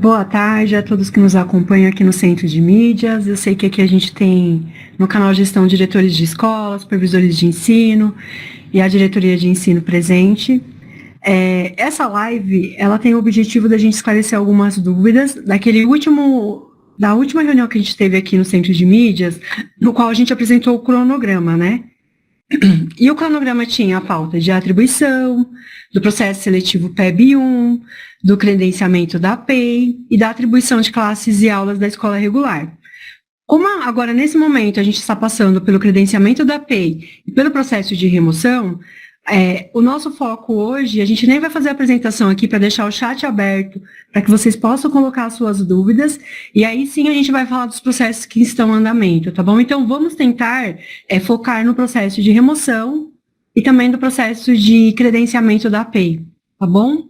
Boa tarde a todos que nos acompanham aqui no Centro de Mídias. Eu sei que aqui a gente tem no canal Gestão diretores de escolas, supervisores de ensino e a diretoria de ensino presente. Essa live, ela tem o objetivo da gente esclarecer algumas dúvidas da última reunião que a gente teve aqui no Centro de Mídias, no qual a gente apresentou o cronograma, né? E o cronograma tinha a pauta de atribuição, do processo seletivo PEB-1, do credenciamento da APEI e da atribuição de classes e aulas da escola regular. Como agora, nesse momento, a gente está passando pelo credenciamento da APEI e pelo processo de remoção, o nosso foco hoje, a gente nem vai fazer a apresentação aqui para deixar o chat aberto, para que vocês possam colocar as suas dúvidas, e aí sim a gente vai falar dos processos que estão em andamento, tá bom? Então, vamos tentar focar no processo de remoção e também do processo de credenciamento da APEI, tá bom?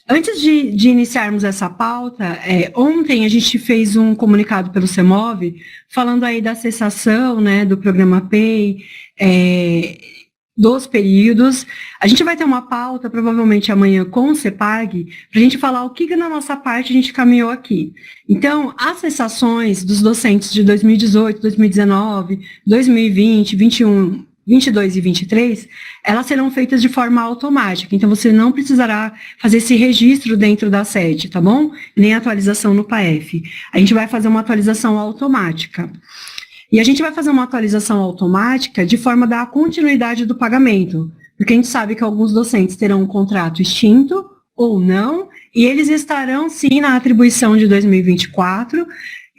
Antes de iniciarmos essa pauta, ontem a gente fez um comunicado pelo CEMOV, falando aí da cessação, né, do programa APEI, dos períodos. A gente vai ter uma pauta, provavelmente amanhã, com o CEPAG, para a gente falar o que na nossa parte a gente caminhou aqui. Então, as cessações dos docentes de 2018, 2019, 2020, 21, 22 e 23, elas serão feitas de forma automática, então você não precisará fazer esse registro dentro da sede, tá bom? Nem atualização no PAEF. A gente vai fazer uma atualização automática. E a gente vai fazer uma atualização automática de forma a dar continuidade do pagamento, porque a gente sabe que alguns docentes terão um contrato extinto ou não, e eles estarão sim na atribuição de 2024,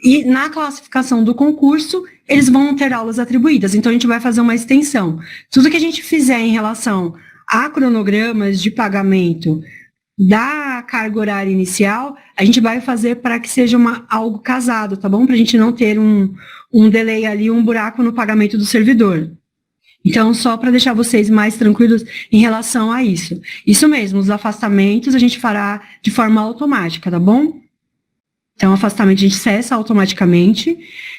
e na classificação do concurso, eles vão ter aulas atribuídas, então a gente vai fazer uma extensão. Tudo que a gente fizer em relação a cronogramas de pagamento da carga horária inicial, a gente vai fazer para que seja algo casado, tá bom? Para a gente não ter um delay ali, um buraco no pagamento do servidor. Então, só para deixar vocês mais tranquilos em relação a isso. Isso mesmo, os afastamentos a gente fará de forma automática, tá bom? Então, o afastamento a gente cessa automaticamente,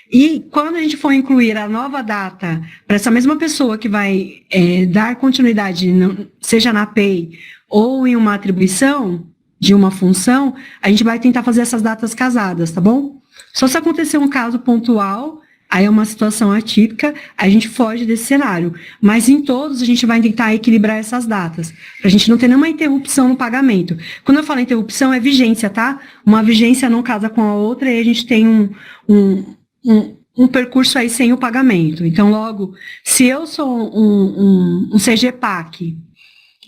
e quando a gente for incluir a nova data para essa mesma pessoa que vai dar continuidade, seja na APEI ou em uma atribuição de uma função, a gente vai tentar fazer essas datas casadas, tá bom? Só se acontecer um caso pontual, aí é uma situação atípica, a gente foge desse cenário. Mas em todos a gente vai tentar equilibrar essas datas, para a gente não ter nenhuma interrupção no pagamento. Quando eu falo interrupção, é vigência, tá? Uma vigência não casa com a outra e a gente tem um percurso aí sem o pagamento. Então, logo, se eu sou um CGPAC,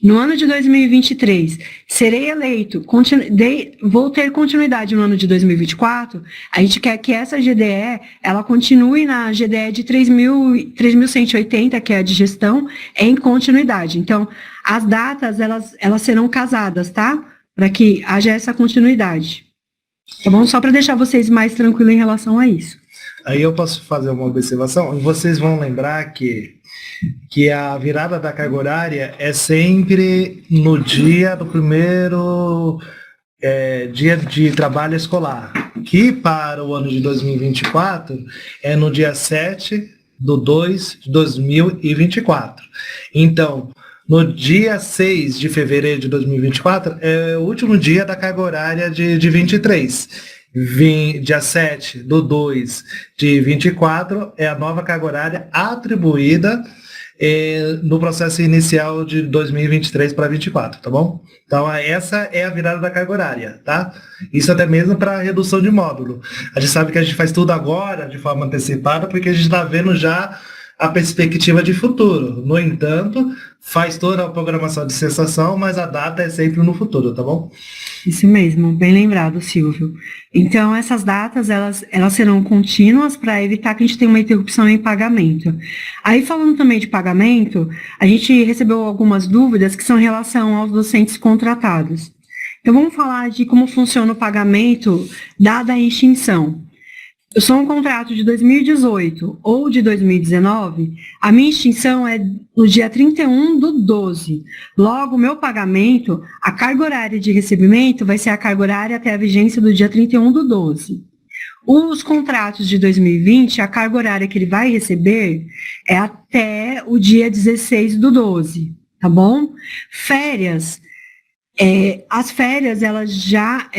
no ano de 2023, serei eleito, vou ter continuidade no ano de 2024, a gente quer que essa GDE, ela continue na GDE de 3.180, que é a de gestão, em continuidade. Então, as datas, elas serão casadas, tá? Para que haja essa continuidade. Tá bom? Só para deixar vocês mais tranquilos em relação a isso. Aí eu posso fazer uma observação? Vocês vão lembrar que a virada da carga horária é sempre no dia do primeiro dia de trabalho escolar, que para o ano de 2024 é no dia 7/2 de 2024. Então, no dia 6 de fevereiro de 2024 é o último dia da carga horária de 23. Dia 7/2 de 24 é a nova carga horária atribuída no processo inicial de 2023 para 24, tá bom? Então, essa é a virada da carga horária, tá? Isso até mesmo para redução de módulo. A gente sabe que a gente faz tudo agora de forma antecipada, porque a gente está vendo já a perspectiva de futuro. No entanto, faz toda a programação de cessação, mas a data é sempre no futuro, tá bom? Isso mesmo, bem lembrado, Silvio. Então, essas datas, elas serão contínuas para evitar que a gente tenha uma interrupção em pagamento. Aí, falando também de pagamento, a gente recebeu algumas dúvidas que são em relação aos docentes contratados. Então, vamos falar de como funciona o pagamento dada a extinção. Eu sou um contrato de 2018 ou de 2019, a minha extinção é no dia 31/12. Logo, o meu pagamento, a carga horária de recebimento vai ser a carga horária até a vigência do dia 31/12. Os contratos de 2020, a carga horária que ele vai receber é até o dia 16/12, tá bom? Férias, As férias, elas já,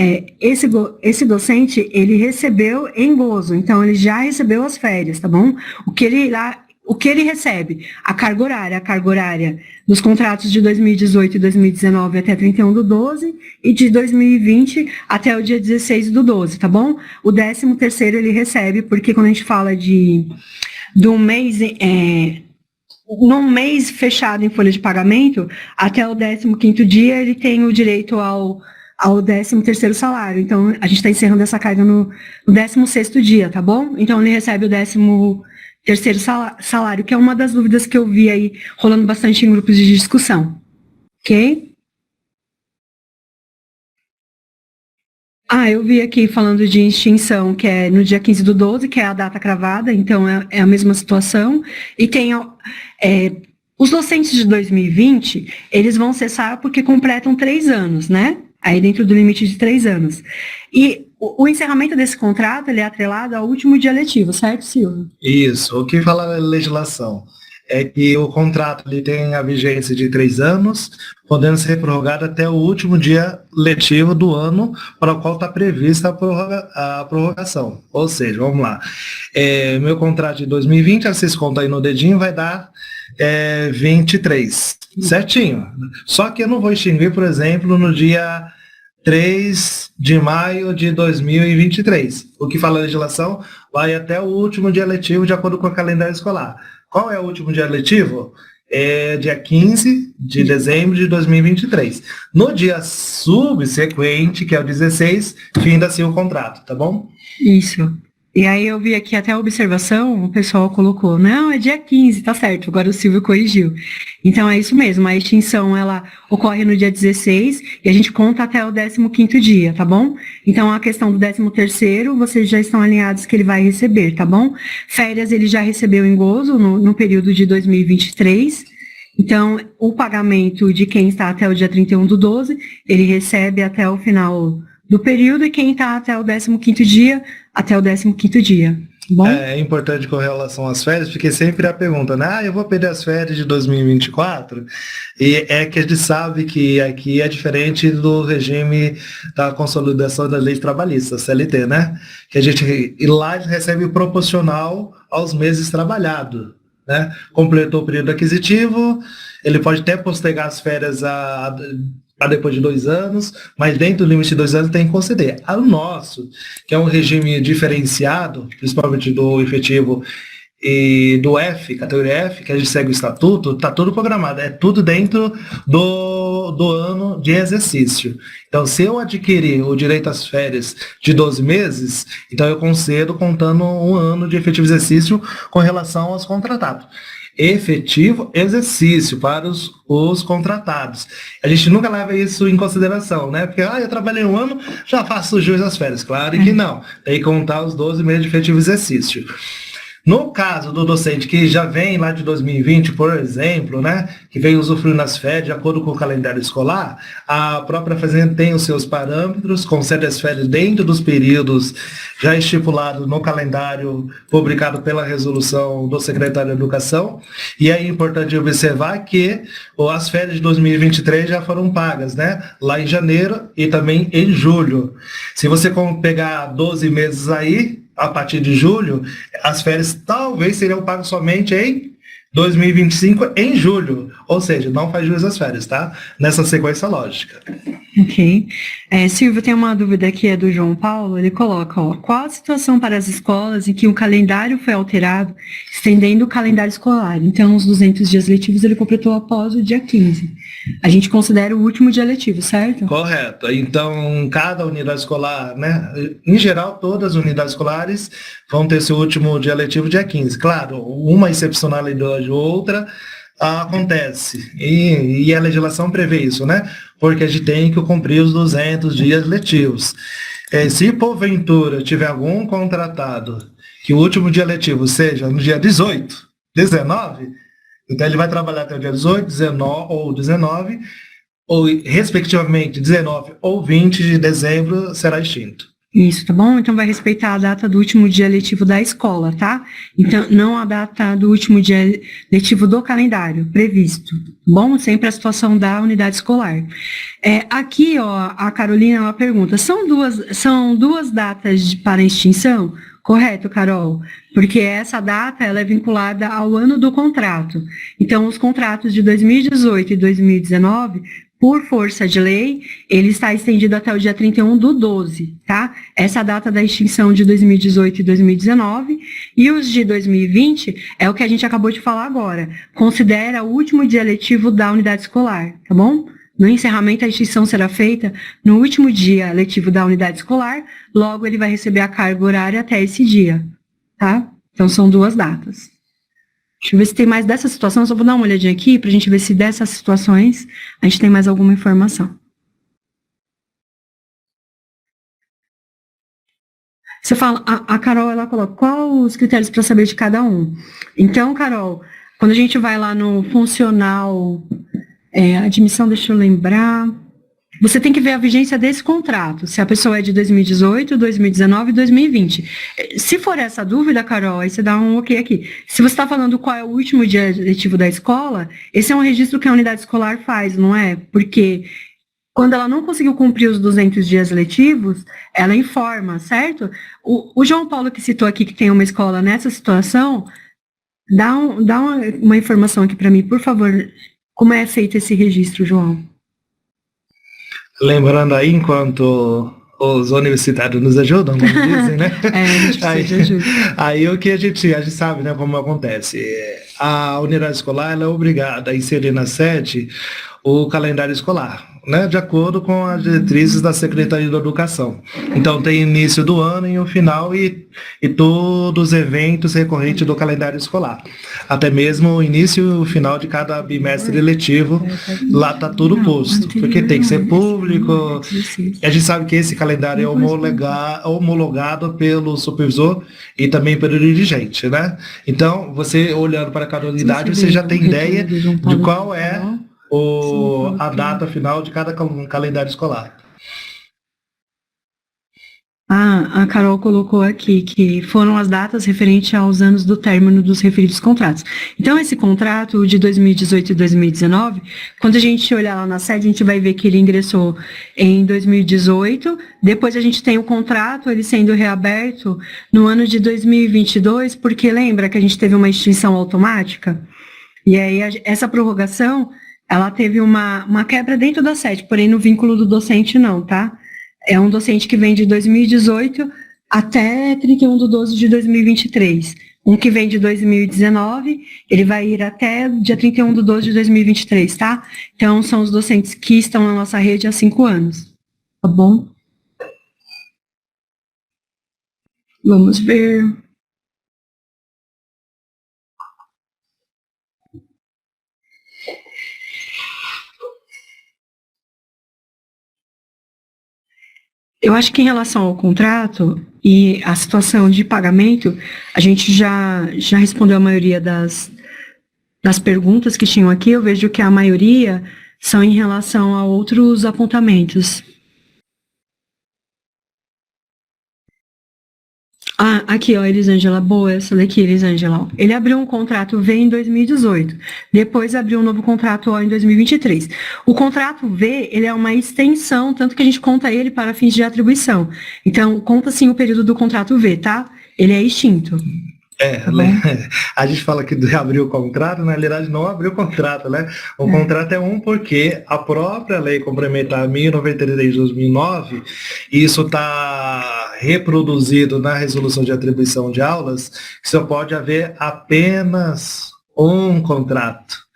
esse docente, ele recebeu em gozo, então ele já recebeu as férias, tá bom? O que ele recebe? A carga horária dos contratos de 2018 e 2019 até 31/12 e de 2020 até o dia 16/12, tá bom? O 13º ele recebe, porque quando a gente fala de um mês, num mês fechado em folha de pagamento, até o 15º dia, ele tem o direito ao 13º salário. Então, a gente está encerrando essa carga no 16º dia, tá bom? Então, ele recebe o 13º salário, que é uma das dúvidas que eu vi aí rolando bastante em grupos de discussão. Ok? Eu vi aqui falando de extinção, que é no dia 15/12, que é a data cravada, então é a mesma situação. E tem os docentes de 2020, eles vão cessar porque completam 3 anos, né? Aí dentro do limite de 3 anos. E o encerramento desse contrato, ele é atrelado ao último dia letivo, certo, Silvio? Isso. O que fala a legislação é que o contrato ele tem a vigência de 3 anos, podendo ser prorrogado até o último dia letivo do ano para o qual está prevista a prorrogação. Ou seja, vamos lá, meu contrato de 2020, vocês contam aí no dedinho, vai dar 23, certinho. Só que eu não vou extinguir, por exemplo, no dia 3 de maio de 2023. O que fala a legislação vai até o último dia letivo de acordo com o calendário escolar. Qual é o último dia letivo? É dia 15 de dezembro de 2023. No dia subsequente, que é o 16, finda-se o contrato, tá bom? Isso. E aí eu vi aqui até a observação, o pessoal colocou, não, é dia 15, tá certo, agora o Silvio corrigiu. Então é isso mesmo, a extinção ela ocorre no dia 16 e a gente conta até o 15º dia, tá bom? Então a questão do 13º, vocês já estão alinhados que ele vai receber, tá bom? Férias ele já recebeu em gozo no período de 2023, então o pagamento de quem está até o dia 31/12, ele recebe até o final do período e quem está até o 15º dia, até o 15º dia. Bom? É importante com relação às férias, porque sempre a pergunta, né? Eu vou perder as férias de 2024, e é que a gente sabe que aqui é diferente do regime da consolidação das leis trabalhistas, CLT, né? Que a gente lá recebe proporcional aos meses trabalhados, né? Completou o período aquisitivo, ele pode até postergar as férias para depois de 2 anos, mas dentro do limite de 2 anos tem que conceder. O nosso, que é um regime diferenciado, principalmente do efetivo e do F, categoria F, que a gente segue o estatuto, está tudo programado, é tudo dentro do ano de exercício. Então, se eu adquirir o direito às férias de 12 meses, então eu concedo contando 1 ano de efetivo exercício com relação aos contratados. Efetivo exercício para os contratados. A gente nunca leva isso em consideração, né? Porque, eu trabalhei 1 ano, já faço jus às férias. Claro que não. Tem que contar os 12 meses de efetivo exercício. No caso do docente que já vem lá de 2020, por exemplo, né, que vem usufruindo das férias de acordo com o calendário escolar, a própria fazenda tem os seus parâmetros, concede as férias dentro dos períodos já estipulados no calendário publicado pela resolução do secretário de Educação, e é importante observar que as férias de 2023 já foram pagas, né, lá em janeiro e também em julho. Se você pegar 12 meses aí, a partir de julho, as férias talvez seriam pagas somente em 2025, em julho. Ou seja, não faz jus às férias, tá? Nessa sequência lógica. Ok. Silvio, tem uma dúvida aqui, é do João Paulo. Ele coloca, qual a situação para as escolas em que o calendário foi alterado, estendendo o calendário escolar? Então, os 200 dias letivos ele completou após o dia 15. A gente considera o último dia letivo, certo? Correto. Então, cada unidade escolar, né? Em geral, todas as unidades escolares vão ter seu último dia letivo dia 15. Claro, uma excepcionalidade ou outra acontece. E a legislação prevê isso, né? Porque a gente tem que cumprir os 200 dias letivos. Se porventura tiver algum contratado que o último dia letivo seja no dia 18, 19, então ele vai trabalhar até o dia 18, 19, ou respectivamente 19 ou 20 de dezembro será extinto. Isso, tá bom? Então vai respeitar a data do último dia letivo da escola, tá? Então, não a data do último dia letivo do calendário previsto, tá bom? Sempre a situação da unidade escolar. Aqui, ó, a Carolina, ela pergunta, são duas datas para extinção? Correto, Carol, porque essa data ela é vinculada ao ano do contrato. Então, os contratos de 2018 e 2019, por força de lei, ele está estendido até o dia 31/12, tá? Essa é a data da extinção de 2018 e 2019, e os de 2020 é o que a gente acabou de falar agora. Considera o último dia letivo da unidade escolar, tá bom? No encerramento, a extinção será feita no último dia letivo da unidade escolar, logo ele vai receber a carga horária até esse dia, tá? Então, são duas datas. Deixa eu ver se tem mais dessa situação, eu só vou dar uma olhadinha aqui para a gente ver se dessas situações a gente tem mais alguma informação. Você fala, a Carol, ela coloca, qual os critérios para saber de cada um? Então, Carol, quando a gente vai lá no funcional, admissão, deixa eu lembrar, você tem que ver a vigência desse contrato, se a pessoa é de 2018, 2019 e 2020. Se for essa dúvida, Carol, aí você dá um ok aqui. Se você está falando qual é o último dia letivo da escola, esse é um registro que a unidade escolar faz, não é? Porque quando ela não conseguiu cumprir os 200 dias letivos, ela informa, certo? O João Paulo que citou aqui que tem uma escola nessa situação, dá uma informação aqui para mim, por favor. Como é feito esse registro, João? Lembrando aí, enquanto os universitários nos ajudam, como dizem, né? A gente precisa de ajuda. Aí o que a gente sabe, né, como acontece. A unidade escolar ela é obrigada a inserir na sede o calendário escolar, né, de acordo com as diretrizes da Secretaria da Educação. Então tem início do ano e o final e todos os eventos recorrentes do calendário escolar. Até mesmo o início e o final de cada bimestre letivo, lá está tudo posto, porque tem que ser público. A gente sabe que esse calendário é homologado pelo supervisor e também pelo dirigente, né? Então, você olhando para cada unidade, você já tem ideia de qual é a data final de cada calendário escolar. A Carol colocou aqui que foram as datas referentes aos anos do término dos referidos contratos. Então, esse contrato de 2018 e 2019, quando a gente olhar lá na sede, a gente vai ver que ele ingressou em 2018, depois a gente tem o contrato, ele sendo reaberto no ano de 2022, porque lembra que a gente teve uma extinção automática? E aí, essa prorrogação, ela teve uma quebra dentro da sede, porém no vínculo do docente não, tá? É um docente que vem de 2018 até 31/12 de 2023. Um que vem de 2019, ele vai ir até dia 31/12 de 2023, tá? Então, são os docentes que estão na nossa rede há 5 anos, tá bom? Vamos ver. Eu acho que em relação ao contrato e a situação de pagamento, a gente já respondeu a maioria das perguntas que tinham aqui. Eu vejo que a maioria são em relação a outros apontamentos. Aqui, ó, Elisângela, boa essa daqui, Elisângela. Ele abriu um contrato V em 2018, depois abriu um novo contrato O em 2023. O contrato V, ele é uma extensão, tanto que a gente conta ele para fins de atribuição. Então, conta sim o período do contrato V, tá? Ele é extinto. A gente fala que abriu o contrato, na realidade não abriu o contrato, né? O contrato é porque a própria lei complementar 1093 de 2009, isso está reproduzido na resolução de atribuição de aulas, que só pode haver apenas um contrato.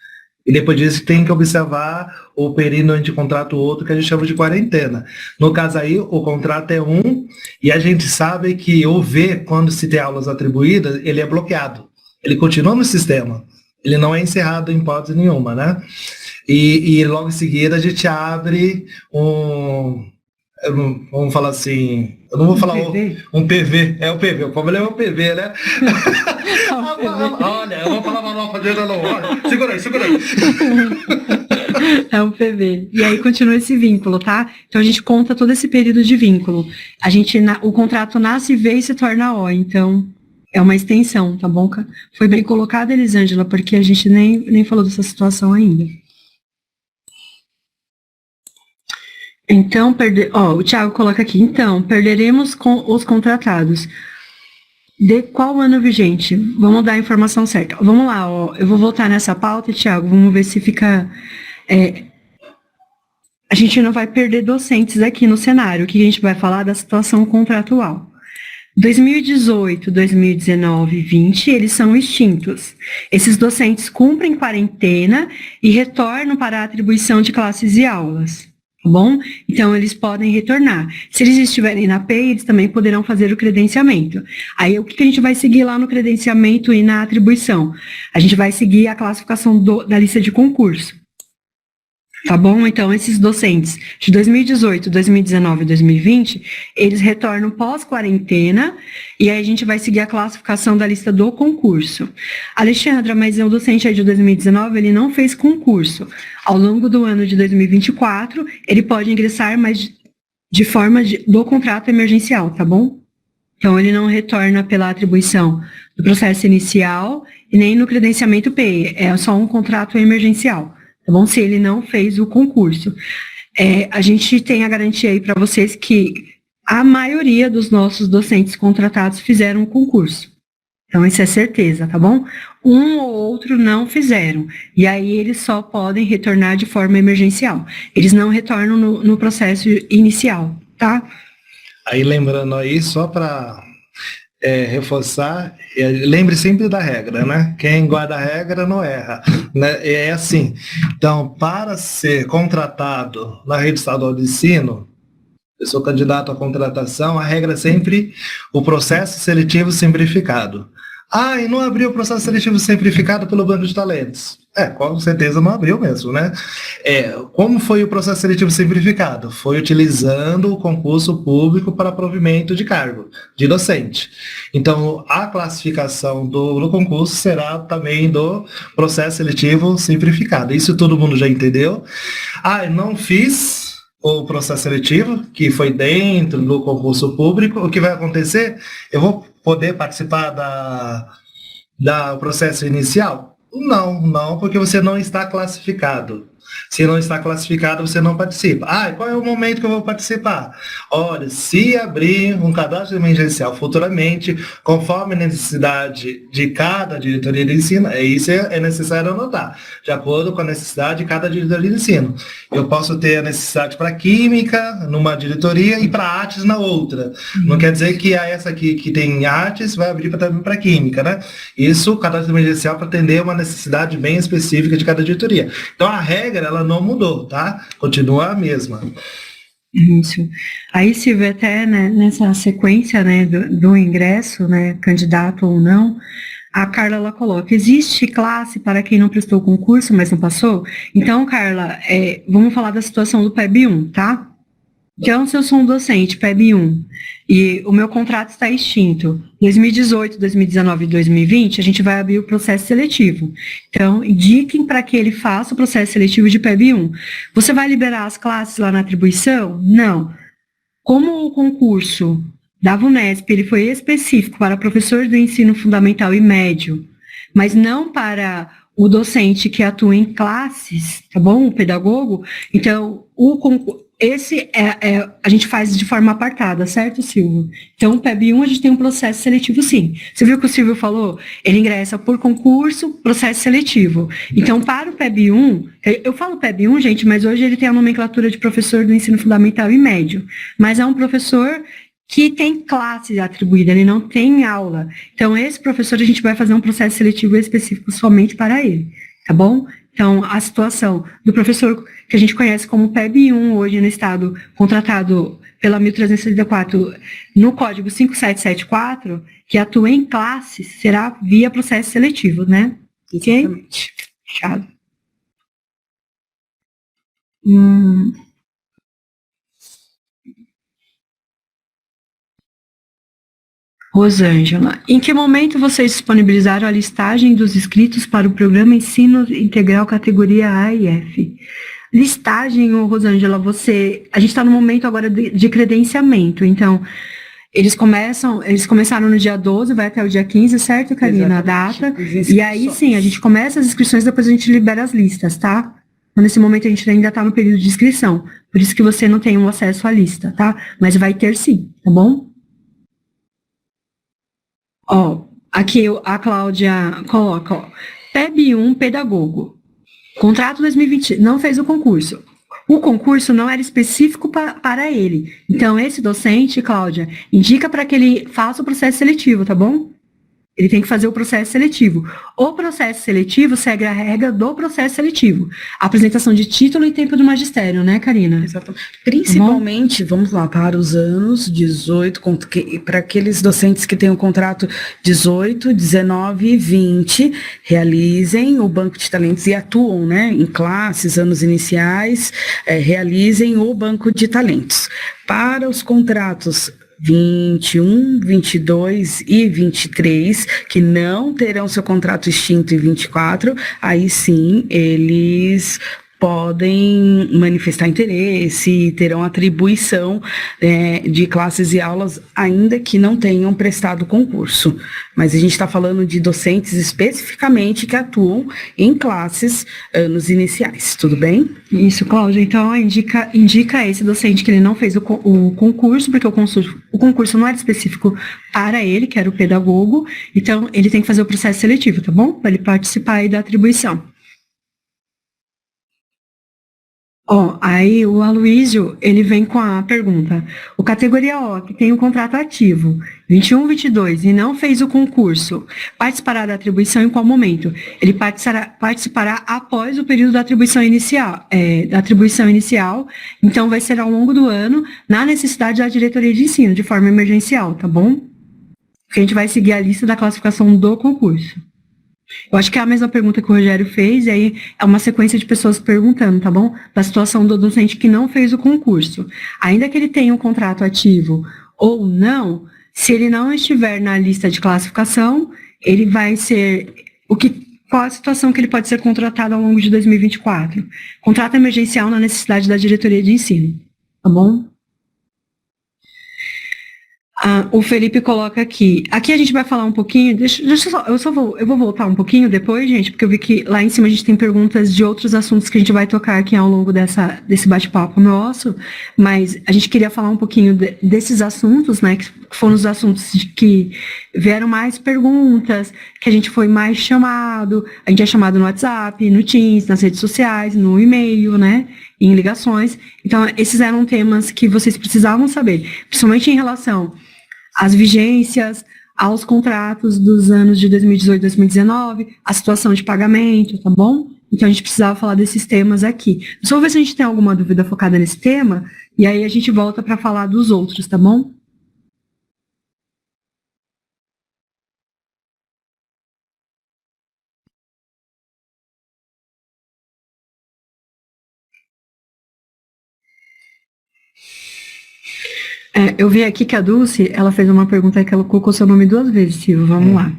E depois disso tem que observar o período entre contrato outro, que a gente chama de quarentena. No caso aí, o contrato é um, e a gente sabe que o V, quando se tem aulas atribuídas, ele é bloqueado. Ele continua no sistema. Ele não é encerrado em hipótese nenhuma, né? E logo em seguida a gente abre vamos falar assim, eu não vou falar um PV, o PV, o problema é o PV, né? Olha, eu vou falar uma nova de não, olha, segura aí. É um PV. E aí continua esse vínculo, tá? Então a gente conta todo esse período de vínculo. O contrato nasce, vê e se torna O. Então é uma extensão, tá bom? Foi bem colocado, Elisângela, porque a gente nem falou dessa situação ainda. Então, o Thiago coloca aqui, então, perderemos com os contratados. De qual ano vigente? Vamos dar a informação certa. Vamos lá, eu vou voltar nessa pauta, Thiago, vamos ver se fica... a gente não vai perder docentes aqui no cenário, que a gente vai falar da situação contratual. 2018, 2019 e 20, eles são extintos. Esses docentes cumprem quarentena e retornam para a atribuição de classes e aulas. Tá bom? Então, eles podem retornar. Se eles estiverem na PEI, eles também poderão fazer o credenciamento. Aí, o que a gente vai seguir lá no credenciamento e na atribuição? A gente vai seguir a classificação da lista de concurso. Tá bom? Então, esses docentes de 2018, 2019 e 2020, eles retornam pós-quarentena e aí a gente vai seguir a classificação da lista do concurso. Alexandra, mas o docente aí de 2019, ele não fez concurso. Ao longo do ano de 2024, ele pode ingressar, mas de forma do contrato emergencial, tá bom? Então, ele não retorna pela atribuição do processo inicial e nem no credenciamento PEI, é só um contrato emergencial. Tá bom? Se ele não fez o concurso. A gente tem a garantia aí para vocês que a maioria dos nossos docentes contratados fizeram o concurso. Então, isso é certeza, tá bom? Um ou outro não fizeram. E aí, eles só podem retornar de forma emergencial. Eles não retornam no processo inicial, tá? Aí, lembrando aí, só para... reforçar, lembre sempre da regra, né? Quem guarda a regra não erra, né? É assim. Então, para ser contratado na rede estadual de ensino, eu sou candidato à contratação, a regra é sempre o processo seletivo simplificado. E não abriu o processo seletivo simplificado pelo Banco de Talentos. Com certeza não abriu mesmo, né? Como foi o processo seletivo simplificado? Foi utilizando o concurso público para provimento de cargo, de docente. Então, a classificação do concurso será também do processo seletivo simplificado. Isso todo mundo já entendeu? Eu não fiz o processo seletivo, que foi dentro do concurso público. O que vai acontecer? Eu vou poder participar da processo inicial? Não, porque você não está classificado. Se não está classificado, você não participa. Qual é o momento que eu vou participar? Olha, se abrir um cadastro emergencial futuramente, conforme a necessidade de cada diretoria de ensino, isso é necessário anotar, de acordo com a necessidade de cada diretoria de ensino. Eu posso ter a necessidade para química numa diretoria e para artes na outra. Não quer dizer que essa aqui que tem artes vai abrir também para química, né? Isso, o cadastro emergencial para atender uma necessidade bem específica de cada diretoria. Então, a regra, ela não mudou, tá? Continua a mesma. Isso. Aí, Silvia, até né, nessa sequência né, do ingresso, né, candidato ou não, a Carla ela coloca, existe classe para quem não prestou o concurso, mas não passou? Então, Carla, vamos falar da situação do PEB 1, tá? Então, se eu sou um docente, PEB 1, e o meu contrato está extinto, 2018, 2019 e 2020, a gente vai abrir o processo seletivo. Então, indiquem para que ele faça o processo seletivo de PEB 1. Você vai liberar as classes lá na atribuição? Não. Como o concurso da VUNESP, ele foi específico para professores do ensino fundamental e médio, mas não para o docente que atua em classes, tá bom? O pedagogo. Então, o concurso... a gente faz de forma apartada, certo, Silvio? Então, o PEB 1, a gente tem um processo seletivo, sim. Você viu o que o Silvio falou? Ele ingressa por concurso, processo seletivo. Então, para o PEB 1, eu falo PEB 1, gente, mas hoje ele tem a nomenclatura de professor do ensino fundamental e médio. Mas é um professor que tem classe atribuída, ele não tem aula. Então, esse professor, a gente vai fazer um processo seletivo específico somente para ele, tá bom? Então, a situação do professor que a gente conhece como PEB 1 hoje no estado, contratado pela 1364 no código 5774, que atua em classes, será via processo seletivo, né? Ok? Fechado. Rosângela, em que momento vocês disponibilizaram a listagem dos inscritos para o programa Ensino Integral categoria A e F? Listagem, ô Rosângela, a gente está no momento agora de credenciamento, então eles começaram no dia 12, vai até o dia 15, certo, Karina? A data. E aí sim, a gente começa as inscrições, depois a gente libera as listas, tá? Então, nesse momento a gente ainda está no período de inscrição, por isso que você não tem o acesso à lista, tá? Mas vai ter sim, tá bom? Ó, aqui a Cláudia coloca, ó, PEB 1 pedagogo. Contrato 2020, não fez o concurso. O concurso não era específico para ele. Então, esse docente, Cláudia, indica para que ele faça o processo seletivo, tá bom? Ele tem que fazer o processo seletivo. O processo seletivo segue a regra do processo seletivo. Apresentação de título e tempo do magistério, né, Karina? Exatamente. Principalmente, vamos lá, para os anos 18, para aqueles docentes que têm o contrato 18, 19 e 20, realizem o banco de talentos e atuam, né, em classes, anos iniciais, realizem o banco de talentos. Para os contratos 21, 22 e 23, que não terão seu contrato extinto em 24, aí sim eles podem manifestar interesse, terão atribuição de classes e aulas, ainda que não tenham prestado concurso. Mas a gente está falando de docentes especificamente que atuam em classes anos iniciais, tudo bem? Isso, Cláudia. Então, indica esse docente que ele não fez o concurso, porque o concurso não era específico para ele, que era o pedagogo, então ele tem que fazer o processo seletivo, tá bom? Para ele participar aí da atribuição. Ó, aí o Aloísio, ele vem com a pergunta, o categoria O, que tem o contrato ativo, 21, 22, e não fez o concurso, participará da atribuição em qual momento? Ele participará após o período da atribuição inicial, então vai ser ao longo do ano, na necessidade da diretoria de ensino, de forma emergencial, tá bom? A gente vai seguir a lista da classificação do concurso. Eu acho que é a mesma pergunta que o Rogério fez, e aí é uma sequência de pessoas perguntando, tá bom? Da situação do docente que não fez o concurso. Ainda que ele tenha um contrato ativo ou não, se ele não estiver na lista de classificação, ele vai ser... Qual a situação que ele pode ser contratado ao longo de 2024? Contrato emergencial na necessidade da diretoria de ensino, tá bom? O Felipe coloca aqui a gente vai falar um pouquinho, eu vou voltar um pouquinho depois, gente, porque eu vi que lá em cima a gente tem perguntas de outros assuntos que a gente vai tocar aqui ao longo desse bate-papo nosso, mas a gente queria falar um pouquinho desses assuntos, né, que foram os assuntos que vieram mais perguntas, que a gente foi mais chamado, a gente é chamado no WhatsApp, no Teams, nas redes sociais, no e-mail, né, em ligações. Então, esses eram temas que vocês precisavam saber, principalmente em relação às vigências, aos contratos dos anos de 2018 e 2019, a situação de pagamento, tá bom? Então, a gente precisava falar desses temas aqui. Só ver se a gente tem alguma dúvida focada nesse tema, e aí a gente volta para falar dos outros, tá bom? Eu vi aqui que a Dulce, ela fez uma pergunta que ela colocou seu nome 2 vezes, Silvia, vamos lá.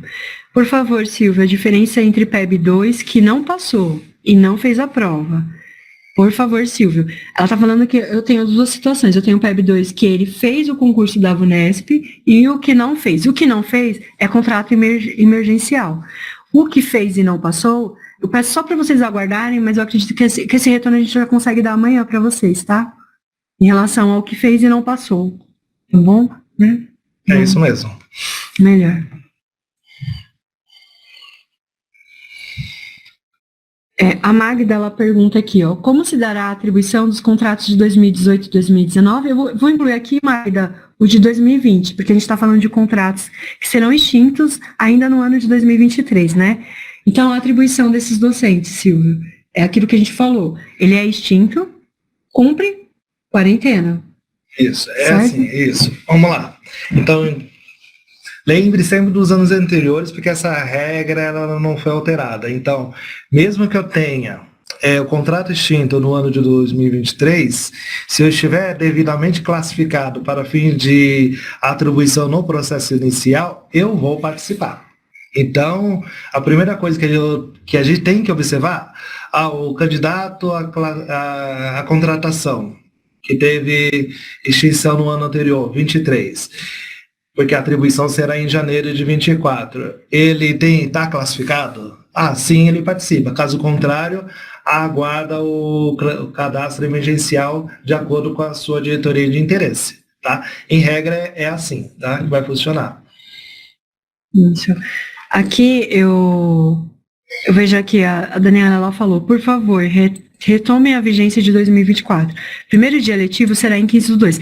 Por favor, Silvia, a diferença entre PEB 2, que não passou e não fez a prova. Por favor, Silvio. Ela está falando que eu tenho 2 situações. Eu tenho o PEB 2, que ele fez o concurso da VUNESP, e o que não fez. O que não fez é contrato emergencial. O que fez e não passou, eu peço só para vocês aguardarem, mas eu acredito que esse retorno a gente já consegue dar amanhã para vocês, tá? Em relação ao que fez e não passou. Tá bom? Né? É isso mesmo. Melhor. A Magda, ela pergunta aqui, ó, como se dará a atribuição dos contratos de 2018 e 2019? Eu vou incluir aqui, Magda, o de 2020, porque a gente está falando de contratos que serão extintos ainda no ano de 2023, né? Então, a atribuição desses docentes, Silvio, é aquilo que a gente falou. Ele é extinto, cumpre quarentena. Isso, certo? Assim, isso. Vamos lá. Então, lembre sempre dos anos anteriores, porque essa regra ela não foi alterada. Então, mesmo que eu tenha o contrato extinto no ano de 2023, se eu estiver devidamente classificado para fim de atribuição no processo inicial, eu vou participar. Então, a primeira coisa que a gente tem que observar, o candidato à contratação, que teve extinção no ano anterior, 23, porque a atribuição será em janeiro de 24. Ele está classificado? Sim, ele participa. Caso contrário, aguarda o cadastro emergencial de acordo com a sua diretoria de interesse. Tá? Em regra, é assim, tá? Que vai funcionar. Isso. Aqui eu vejo aqui, a Daniela ela falou, por favor, retomem a vigência de 2024. Primeiro dia letivo será em 15/2.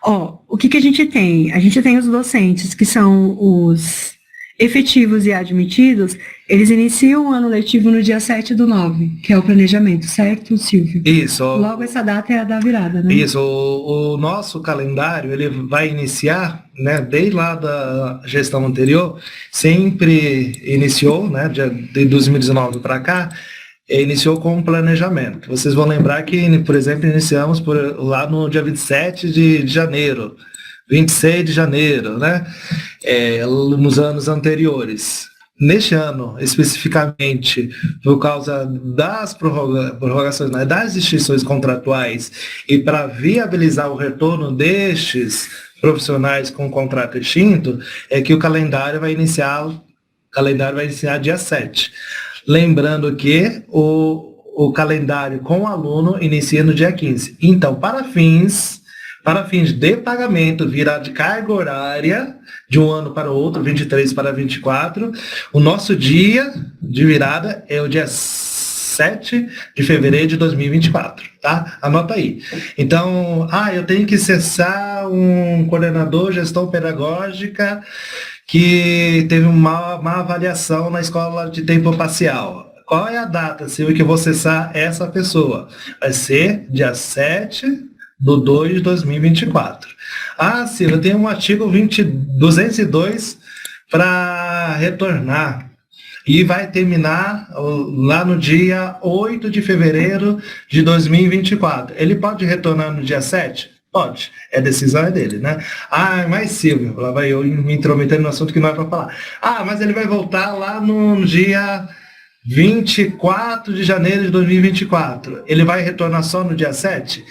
O que a gente tem? A gente tem os docentes, que são os efetivos e admitidos, eles iniciam o ano letivo no dia 7/9, que é o planejamento, certo, Silvio? Isso. Logo essa data é a da virada, né? Isso. O nosso calendário, ele vai iniciar, né, desde lá da gestão anterior, sempre iniciou, né, de 2019 para cá, iniciou com um planejamento. Vocês vão lembrar que, por exemplo, iniciamos lá no dia 27 de janeiro, 26 de janeiro, né? Nos anos anteriores. Neste ano, especificamente, por causa das prorrogações, né, das extinções contratuais e para viabilizar o retorno destes profissionais com contrato extinto, é que o calendário vai iniciar dia 7. Lembrando que o calendário com o aluno inicia no dia 15. Então, para fins de pagamento, virar de carga horária de um ano para o outro, 23 para 24, o nosso dia de virada é o dia 7 de fevereiro de 2024, tá? Anota aí. Então, eu tenho que cessar um coordenador de gestão pedagógica que teve uma má avaliação na escola de tempo parcial. Qual é a data, Silvio, que eu vou cessar essa pessoa? Vai ser dia 7/2 de 2024. Silvio, tem um artigo 202 para retornar. E vai terminar lá no dia 8 de fevereiro de 2024. Ele pode retornar no dia 7? Pode. A decisão é dele, né? Mas Silvio, lá vai eu me intrometendo no assunto que não é para falar. Mas ele vai voltar lá no dia 24 de janeiro de 2024. Ele vai retornar só no dia 7?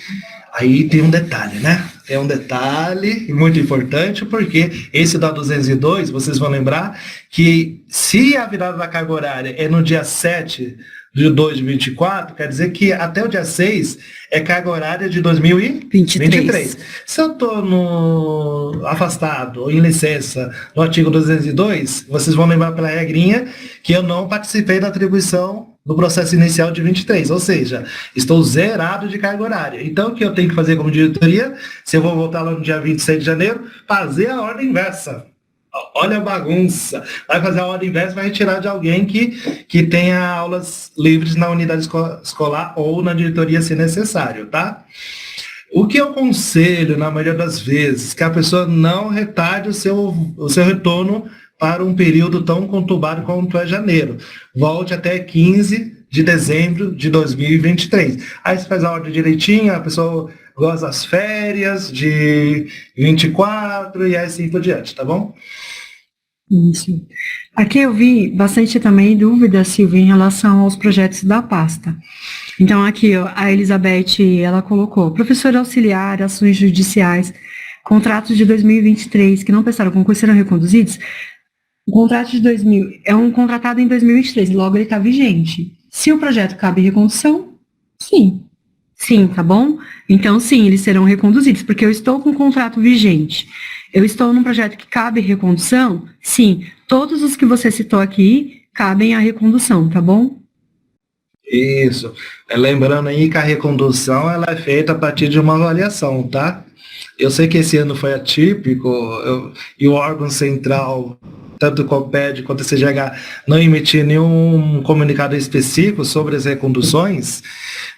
Aí tem um detalhe, né? Tem um detalhe muito importante, porque esse da 202, vocês vão lembrar que se a virada da carga horária é no dia 7 de 2024, quer dizer que até o dia 6 é carga horária de 2023. Se eu estou afastado ou em licença no artigo 202, vocês vão lembrar pela regrinha que eu não participei da atribuição no processo inicial de 23, ou seja, estou zerado de carga horária. Então, o que eu tenho que fazer como diretoria, se eu vou voltar lá no dia 26 de janeiro, fazer a ordem inversa. Olha a bagunça. Vai fazer a ordem inversa, vai retirar de alguém que tenha aulas livres na unidade escolar ou na diretoria, se necessário, tá? O que eu aconselho, na maioria das vezes, que a pessoa não retarde o seu retorno para um período tão conturbado quanto é janeiro. Volte até 15 de dezembro de 2023. Aí você faz a ordem direitinho, a pessoa goza das férias de 24 e assim por diante, tá bom? Isso. Aqui eu vi bastante também dúvida, Silvia, em relação aos projetos da pasta. Então aqui a Elizabeth, ela colocou, professor auxiliar, ações judiciais, contratos de 2023 que não prestaram concurso serão reconduzidos. O contrato de 2000 é um contratado em 2023, logo ele está vigente. Se o projeto cabe recondução, sim. Sim, tá bom? Então, sim, eles serão reconduzidos, porque eu estou com o contrato vigente. Eu estou num projeto que cabe recondução? Sim. Todos os que você citou aqui cabem à recondução, tá bom? Isso. Lembrando aí que a recondução ela é feita a partir de uma avaliação, tá? Eu sei que esse ano foi atípico e o órgão central, tanto o COPED quanto o CGH, não emitiu nenhum comunicado específico sobre as reconduções,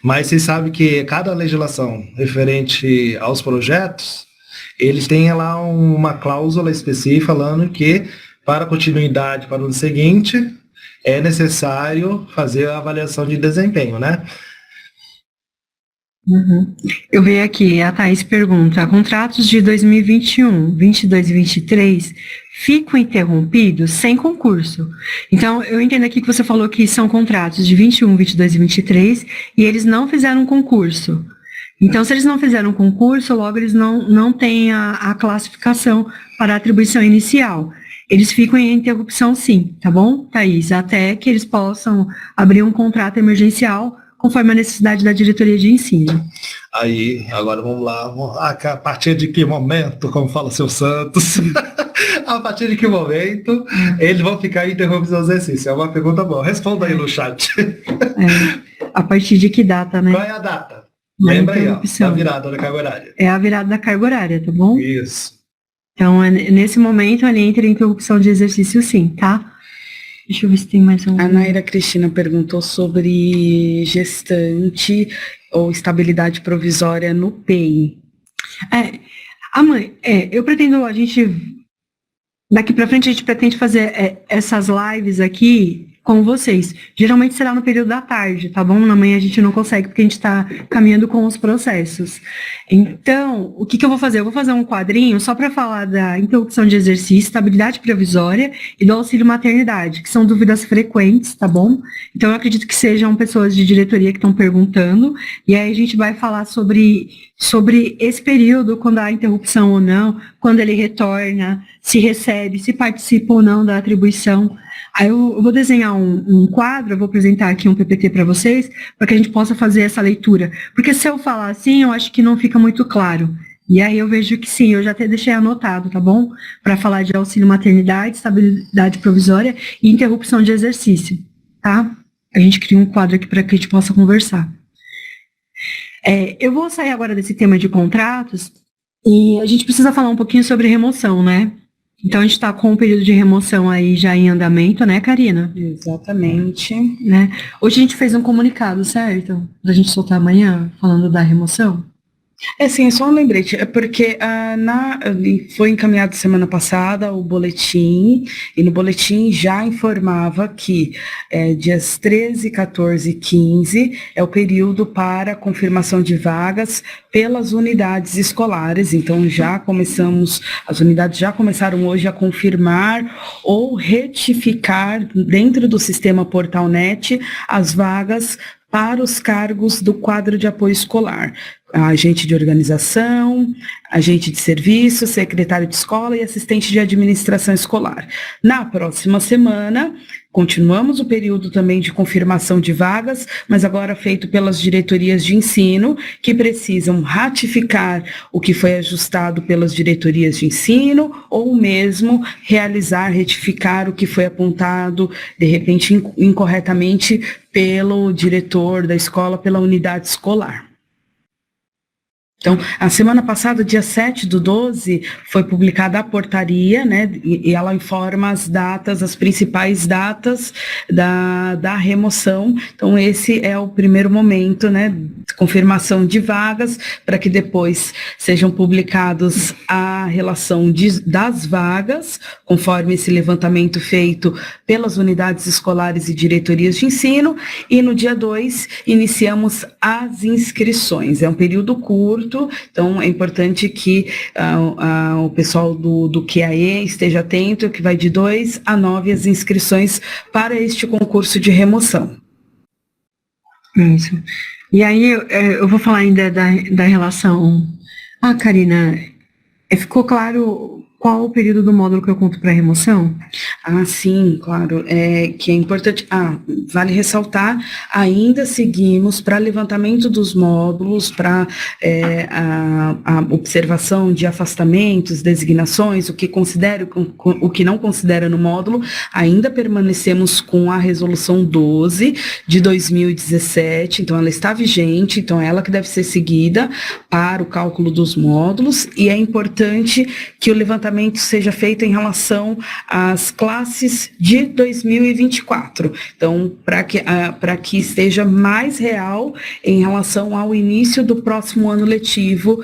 mas vocês sabem que cada legislação referente aos projetos, eles têm lá uma cláusula específica falando que, para continuidade para o ano seguinte, é necessário fazer a avaliação de desempenho, né? Uhum. Eu vi aqui, a Thaís pergunta, contratos de 2021, 22 e 23 ficam interrompidos sem concurso. Então, eu entendo aqui que você falou que são contratos de 21, 22 e 23 e eles não fizeram concurso. Então, se eles não fizeram concurso, logo eles não têm a classificação para a atribuição inicial. Eles ficam em interrupção sim, tá bom, Thaís? Até que eles possam abrir um contrato emergencial conforme a necessidade da diretoria de ensino. Aí, agora vamos lá. A partir de que momento, como fala o seu Santos, a partir de que momento eles vão ficar em interrupção do exercício? É uma pergunta boa. Responda aí no chat. A partir de que data, né? Qual é a data? Lembra aí, ó, a virada da carga horária. É a virada da carga horária, tá bom? Isso. Então, nesse momento, ele entra em interrupção de exercício sim, tá? Deixa eu ver se tem mais um. A Naira Cristina perguntou sobre gestante ou estabilidade provisória no PEI. Eu pretendo, daqui para frente a gente pretende fazer essas lives aqui com vocês. Geralmente será no período da tarde, tá bom? Na manhã a gente não consegue porque a gente está caminhando com os processos. Então, o que eu vou fazer? Eu vou fazer um quadrinho só para falar da interrupção de exercício, estabilidade provisória e do auxílio maternidade, que são dúvidas frequentes, tá bom? Então, eu acredito que sejam pessoas de diretoria que estão perguntando, e aí a gente vai falar sobre esse período, quando há interrupção ou não, quando ele retorna, se recebe, se participa ou não da atribuição. Aí eu vou desenhar um quadro, eu vou apresentar aqui um PPT para vocês, para que a gente possa fazer essa leitura. Porque se eu falar assim, eu acho que não fica muito claro. E aí eu vejo que sim, eu já até deixei anotado, tá bom? Para falar de auxílio maternidade, estabilidade provisória e interrupção de exercício, tá? A gente cria um quadro aqui para que a gente possa conversar. Eu vou sair agora desse tema de contratos e a gente precisa falar um pouquinho sobre remoção, né? Então, a gente está com o período de remoção aí já em andamento, né, Karina? Exatamente. Né? Hoje a gente fez um comunicado, certo? Da gente soltar amanhã, falando da remoção? Sim, é só um lembrete, porque foi encaminhado semana passada o boletim, e no boletim já informava que dias 13, 14 e 15 é o período para confirmação de vagas pelas unidades escolares, então as unidades já começaram hoje a confirmar ou retificar dentro do sistema Portalnet as vagas para os cargos do quadro de apoio escolar. Agente de organização, agente de serviço, secretário de escola e assistente de administração escolar. Na próxima semana, continuamos o período também de confirmação de vagas, mas agora feito pelas diretorias de ensino, que precisam ratificar o que foi ajustado pelas diretorias de ensino, ou mesmo retificar o que foi apontado, de repente, incorretamente pelo diretor da escola, pela unidade escolar. Então, a semana passada, dia 7/12, foi publicada a portaria, né, e ela informa as principais datas da remoção. Então, esse é o primeiro momento, né, confirmação de vagas, para que depois sejam publicados a relação das vagas, conforme esse levantamento feito pelas unidades escolares e diretorias de ensino, e no dia 2 iniciamos as inscrições. É um período curto, então é importante que o pessoal do QAE esteja atento, que vai de 2 a 9 as inscrições para este concurso de remoção. Isso. E aí eu vou falar ainda da relação. Karina, ficou claro qual o período do módulo que eu conto para remoção? Sim, claro, que é importante. Vale ressaltar, ainda seguimos para levantamento dos módulos, para a observação de afastamentos, designações, o que considera, o que não considera no módulo, ainda permanecemos com a resolução 12 de 2017, então ela está vigente, então ela que deve ser seguida para o cálculo dos módulos, e é importante que o levantamento levantamento seja feito em relação às classes de 2024. Então, para que esteja mais real em relação ao início do próximo ano letivo,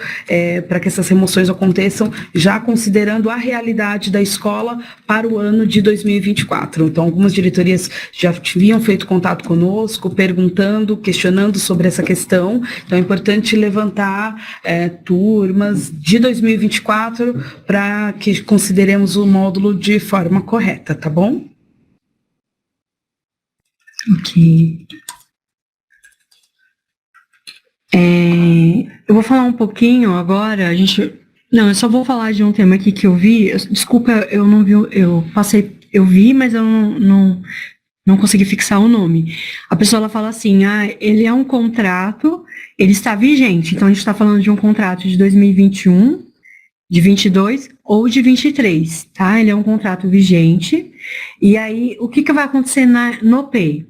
para que essas remoções aconteçam, já considerando a realidade da escola para o ano de 2024. Então, algumas diretorias já haviam feito contato conosco, perguntando, questionando sobre essa questão. Então, é importante levantar turmas de 2024 para que consideremos o módulo de forma correta, tá bom? Ok. Eu vou falar um pouquinho agora, eu só vou falar de um tema aqui que eu vi, desculpa, eu não vi, eu vi, mas eu não consegui fixar o nome. A pessoa, ela fala assim, ele é um contrato, ele está vigente, então a gente está falando de um contrato de 2021, de 22 ou de 23, tá? Ele é um contrato vigente, e aí, o que vai acontecer no PEI?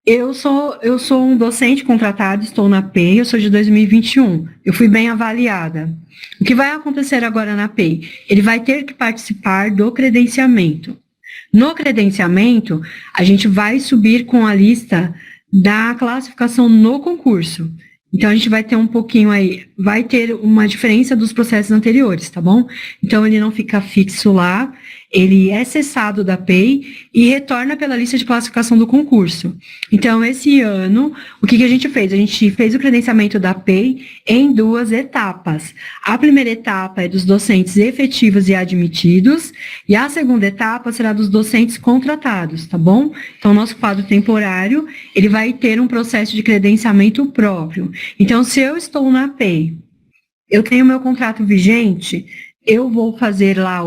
Eu sou um docente contratado, estou na PEI, eu sou de 2021, eu fui bem avaliada. O que vai acontecer agora na PEI? Ele vai ter que participar do credenciamento. No credenciamento, a gente vai subir com a lista da classificação no concurso. Então, a gente vai ter um pouquinho aí, vai ter uma diferença dos processos anteriores, tá bom? Então, ele não fica fixo lá, ele é cessado da PEI e retorna pela lista de classificação do concurso. Então, esse ano, o que a gente fez? A gente fez o credenciamento da PEI em 2 etapas. A primeira etapa é dos docentes efetivos e admitidos, e a segunda etapa será dos docentes contratados, tá bom? Então, o nosso quadro temporário, ele vai ter um processo de credenciamento próprio. Então, se eu estou na PEI, eu tenho meu contrato vigente, eu vou fazer lá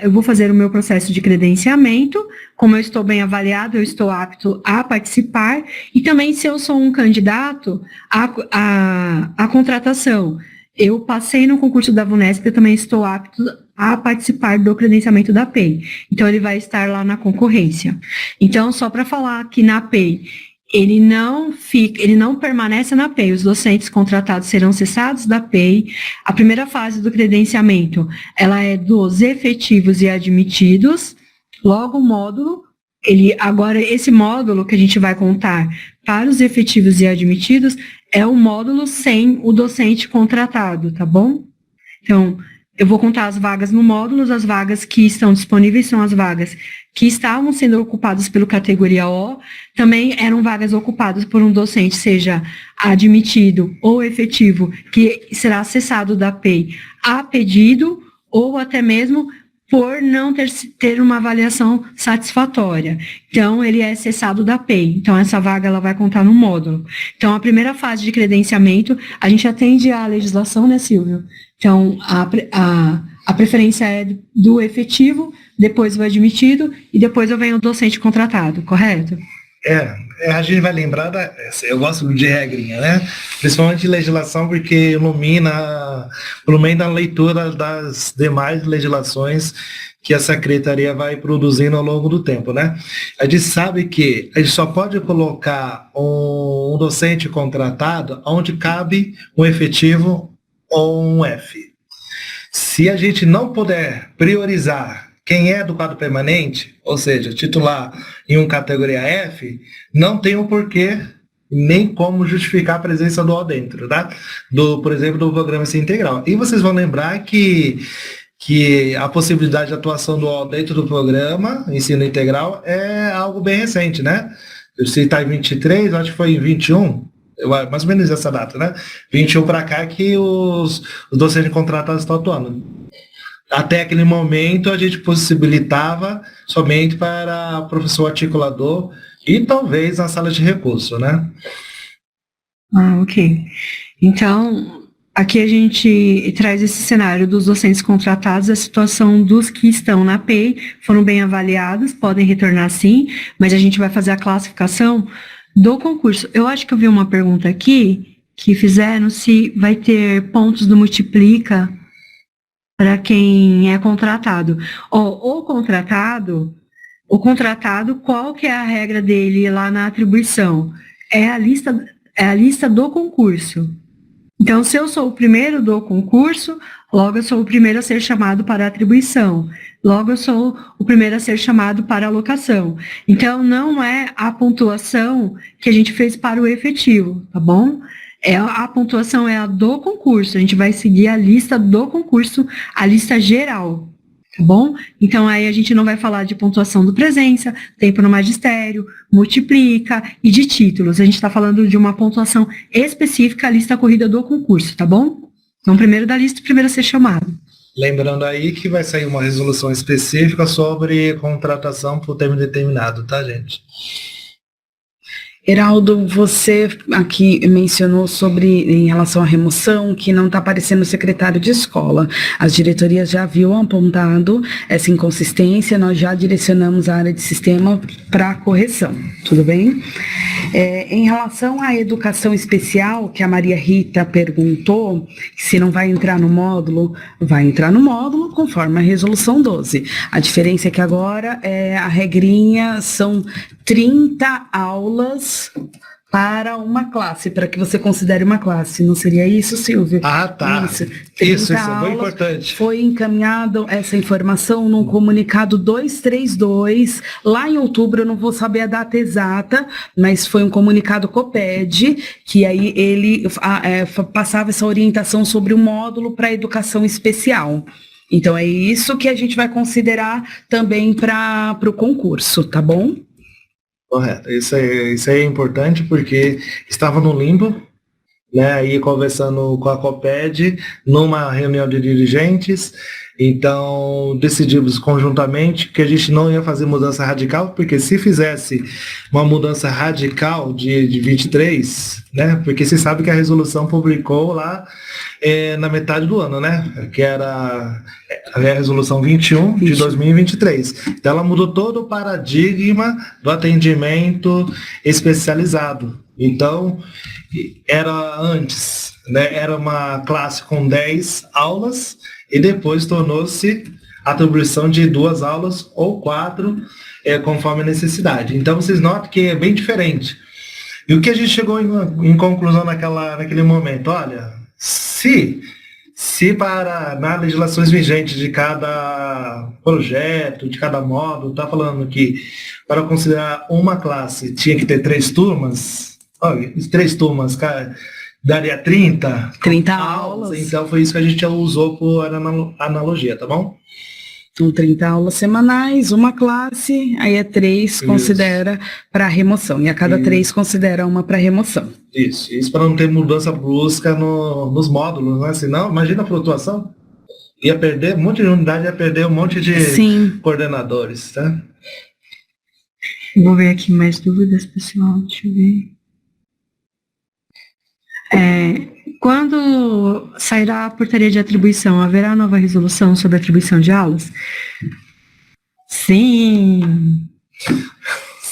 eu vou fazer o meu processo de credenciamento, como eu estou bem avaliado, eu estou apto a participar, e também se eu sou um candidato à contratação, eu passei no concurso da VUNESP, eu também estou apto a participar do credenciamento da PEI. Então, ele vai estar lá na concorrência. Então, só para falar que na PEI, ele não permanece na PEI, os docentes contratados serão cessados da PEI. A primeira fase do credenciamento, ela é dos efetivos e admitidos, logo o módulo, agora esse módulo que a gente vai contar para os efetivos e admitidos é o módulo sem o docente contratado, tá bom? Então, eu vou contar as vagas no módulo, as vagas que estão disponíveis são as vagas que estavam sendo ocupadas pela categoria O, também eram vagas ocupadas por um docente, seja admitido ou efetivo, que será cessado da PEI a pedido, ou até mesmo por não ter uma avaliação satisfatória. Então, ele é cessado da PEI. Então, essa vaga ela vai contar no módulo. Então, a primeira fase de credenciamento, a gente atende à legislação, né, Silvio? Então, a preferência é do efetivo, depois o admitido, e depois eu venho o docente contratado, correto? A gente vai lembrar, eu gosto de regrinha, né? Principalmente de legislação, porque ilumina, pelo menos na leitura das demais legislações que a secretaria vai produzindo ao longo do tempo, né? A gente sabe que a gente só pode colocar um docente contratado onde cabe um efetivo ou um F. Se a gente não puder priorizar quem é do quadro permanente, ou seja, titular em uma categoria F, não tem um porquê nem como justificar a presença do O dentro, tá? Por exemplo, do programa Ensino Integral. E vocês vão lembrar que a possibilidade de atuação do O dentro do programa Ensino Integral é algo bem recente, né? Se está em 23, acho que foi em 21, mais ou menos essa data, né? 21 para cá que os docentes contratados estão atuando. Até aquele momento, a gente possibilitava somente para o professor articulador e talvez na sala de recurso, né? Ok. Então, aqui a gente traz esse cenário dos docentes contratados, a situação dos que estão na PEI, foram bem avaliados, podem retornar sim, mas a gente vai fazer a classificação do concurso. Eu acho que eu vi uma pergunta aqui, que fizeram se vai ter pontos do multiplica para quem é contratado. O contratado, qual que é a regra dele lá na atribuição? É a lista do concurso. Então, se eu sou o primeiro do concurso, logo eu sou o primeiro a ser chamado para a atribuição. Logo eu sou o primeiro a ser chamado para a alocação. Então, não é a pontuação que a gente fez para o efetivo, tá bom? A pontuação é a do concurso. A gente vai seguir a lista do concurso, a lista geral. Tá bom? Então, aí a gente não vai falar de pontuação do presença, tempo no magistério, multiplica e de títulos. A gente está falando de uma pontuação específica, a lista corrida do concurso, tá bom? Então, primeiro da lista, primeiro a ser chamado. Lembrando aí que vai sair uma resolução específica sobre contratação por termo determinado, tá, gente? Heraldo, você aqui mencionou em relação à remoção, que não está aparecendo o secretário de escola. As diretorias já haviam apontado essa inconsistência, nós já direcionamos a área de sistema para correção, tudo bem? Em relação à educação especial, que a Maria Rita perguntou, se não vai entrar no módulo, vai entrar no módulo conforme a resolução 12. A diferença é que agora a regrinha são 30 aulas para uma classe, para que você considere uma classe. Não seria isso, Silvio? Ah, tá. Isso é bem importante. Foi encaminhada essa informação num comunicado 232, lá em outubro, eu não vou saber a data exata, mas foi um comunicado COPED, que aí ele passava essa orientação sobre o módulo para educação especial. Então, é isso que a gente vai considerar também para o concurso, tá bom? Correto. Isso aí é importante porque estava no limbo, né, aí conversando com a COPED, numa reunião de dirigentes, então decidimos conjuntamente que a gente não ia fazer mudança radical, porque se fizesse uma mudança radical de 23, né, porque você sabe que a resolução publicou lá na metade do ano, né, que era a resolução 21 de 2023. Então ela mudou todo o paradigma do atendimento especializado. Então, era antes, né, era uma classe com 10 aulas e depois tornou-se atribuição de 2 aulas ou 4, conforme a necessidade. Então, vocês notam que é bem diferente. E o que a gente chegou em conclusão naquele momento? Olha, se na legislações vigentes de cada projeto, de cada módulo, está falando que para considerar uma classe tinha que ter 3 turmas, 3 turmas, cara, daria 30 aulas. Então foi isso que a gente usou por analogia, tá bom? Então, 30 aulas semanais, uma classe, aí é 3, isso. Considera para remoção. E a cada 3 considera uma para remoção. Isso para não ter mudança brusca nos módulos, né? Senão, imagina a flutuação. Ia perder um monte de unidade, ia perder um monte de coordenadores, tá? Vou ver aqui mais dúvidas, pessoal. Deixa eu ver. Quando sairá a portaria de atribuição, haverá nova resolução sobre atribuição de aulas? Sim,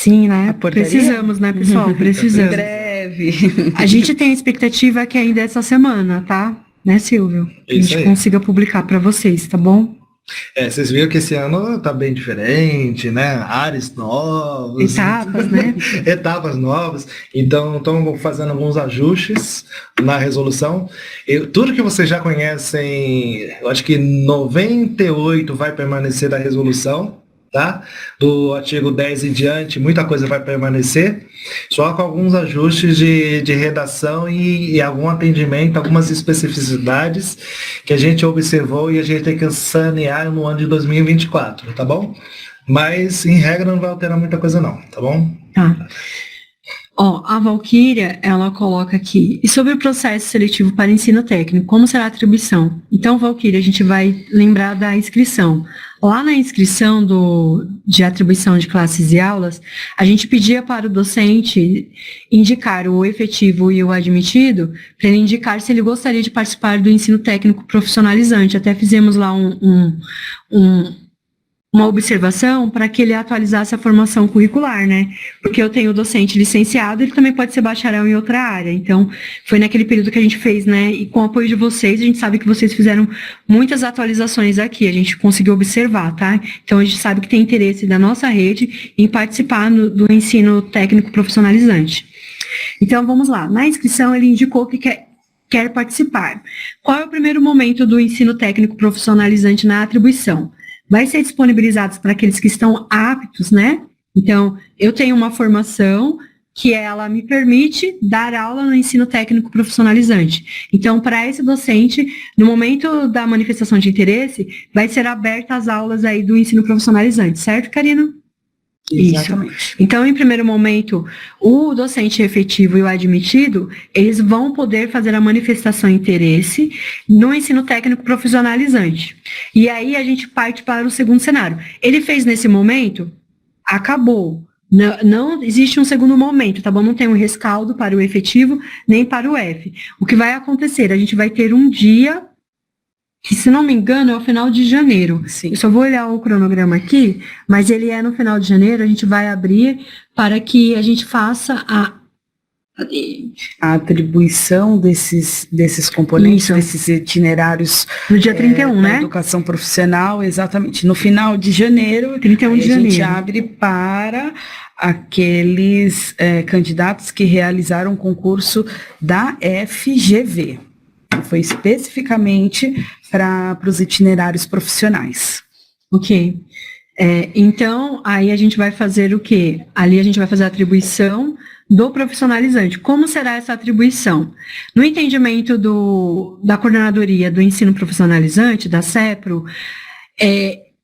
né? Precisamos, né, pessoal? Precisamos. Em breve. A gente tem a expectativa que ainda essa semana, tá? Né, Silvio? Que a gente consiga publicar para vocês, tá bom? Vocês viram que esse ano tá bem diferente, né? Áreas novos. Etapas, né? Etapas novas. Então, estão fazendo alguns ajustes na resolução. Tudo que vocês já conhecem, eu acho que 98 vai permanecer da resolução, tá? Do artigo 10 em diante, muita coisa vai permanecer, só com alguns ajustes de redação e algum atendimento, algumas especificidades que a gente observou e a gente tem que sanear no ano de 2024, tá bom? Mas, em regra, não vai alterar muita coisa não, tá bom? Tá. A Valquíria, ela coloca aqui, e sobre o processo seletivo para ensino técnico, como será a atribuição? Então, Valquíria, a gente vai lembrar da inscrição. Lá na inscrição de atribuição de classes e aulas, a gente pedia para o docente indicar o efetivo e o admitido, para ele indicar se ele gostaria de participar do ensino técnico profissionalizante. Até fizemos lá uma observação para que ele atualizasse a formação curricular, né? Porque eu tenho docente licenciado, ele também pode ser bacharel em outra área. Então, foi naquele período que a gente fez, né? E com o apoio de vocês, a gente sabe que vocês fizeram muitas atualizações aqui, a gente conseguiu observar, tá? Então, a gente sabe que tem interesse da nossa rede em participar do ensino técnico profissionalizante. Então, vamos lá. Na inscrição, ele indicou que quer quer participar. Qual é o primeiro momento do ensino técnico profissionalizante na atribuição? Vai ser disponibilizados para aqueles que estão aptos, né? Então, eu tenho uma formação que ela me permite dar aula no ensino técnico profissionalizante. Então, para esse docente, no momento da manifestação de interesse, vai ser aberta as aulas aí do ensino profissionalizante, certo, Karina? Exatamente. Isso. Então, em primeiro momento, o docente efetivo e o admitido, eles vão poder fazer a manifestação de interesse no ensino técnico profissionalizante. E aí a gente parte para o segundo cenário. Ele fez nesse momento, acabou. Não existe um segundo momento, tá bom? Não tem um rescaldo para o efetivo, nem para o F. O que vai acontecer? A gente vai ter um dia, que se não me engano é o final de janeiro. Sim. Eu só vou olhar o cronograma aqui, mas ele é no final de janeiro, a gente vai abrir para que a gente faça a atribuição desses componentes, Isso. desses itinerários no dia 31, da né? educação profissional, exatamente. No final de janeiro, 31 de a gente janeiro. abre para aqueles candidatos que realizaram o concurso da FGV. Foi especificamente para os itinerários profissionais. Ok. Então, aí a gente vai fazer o quê? Ali a gente vai fazer a atribuição do profissionalizante. Como será essa atribuição? No entendimento da coordenadoria do ensino profissionalizante, da CEPRO,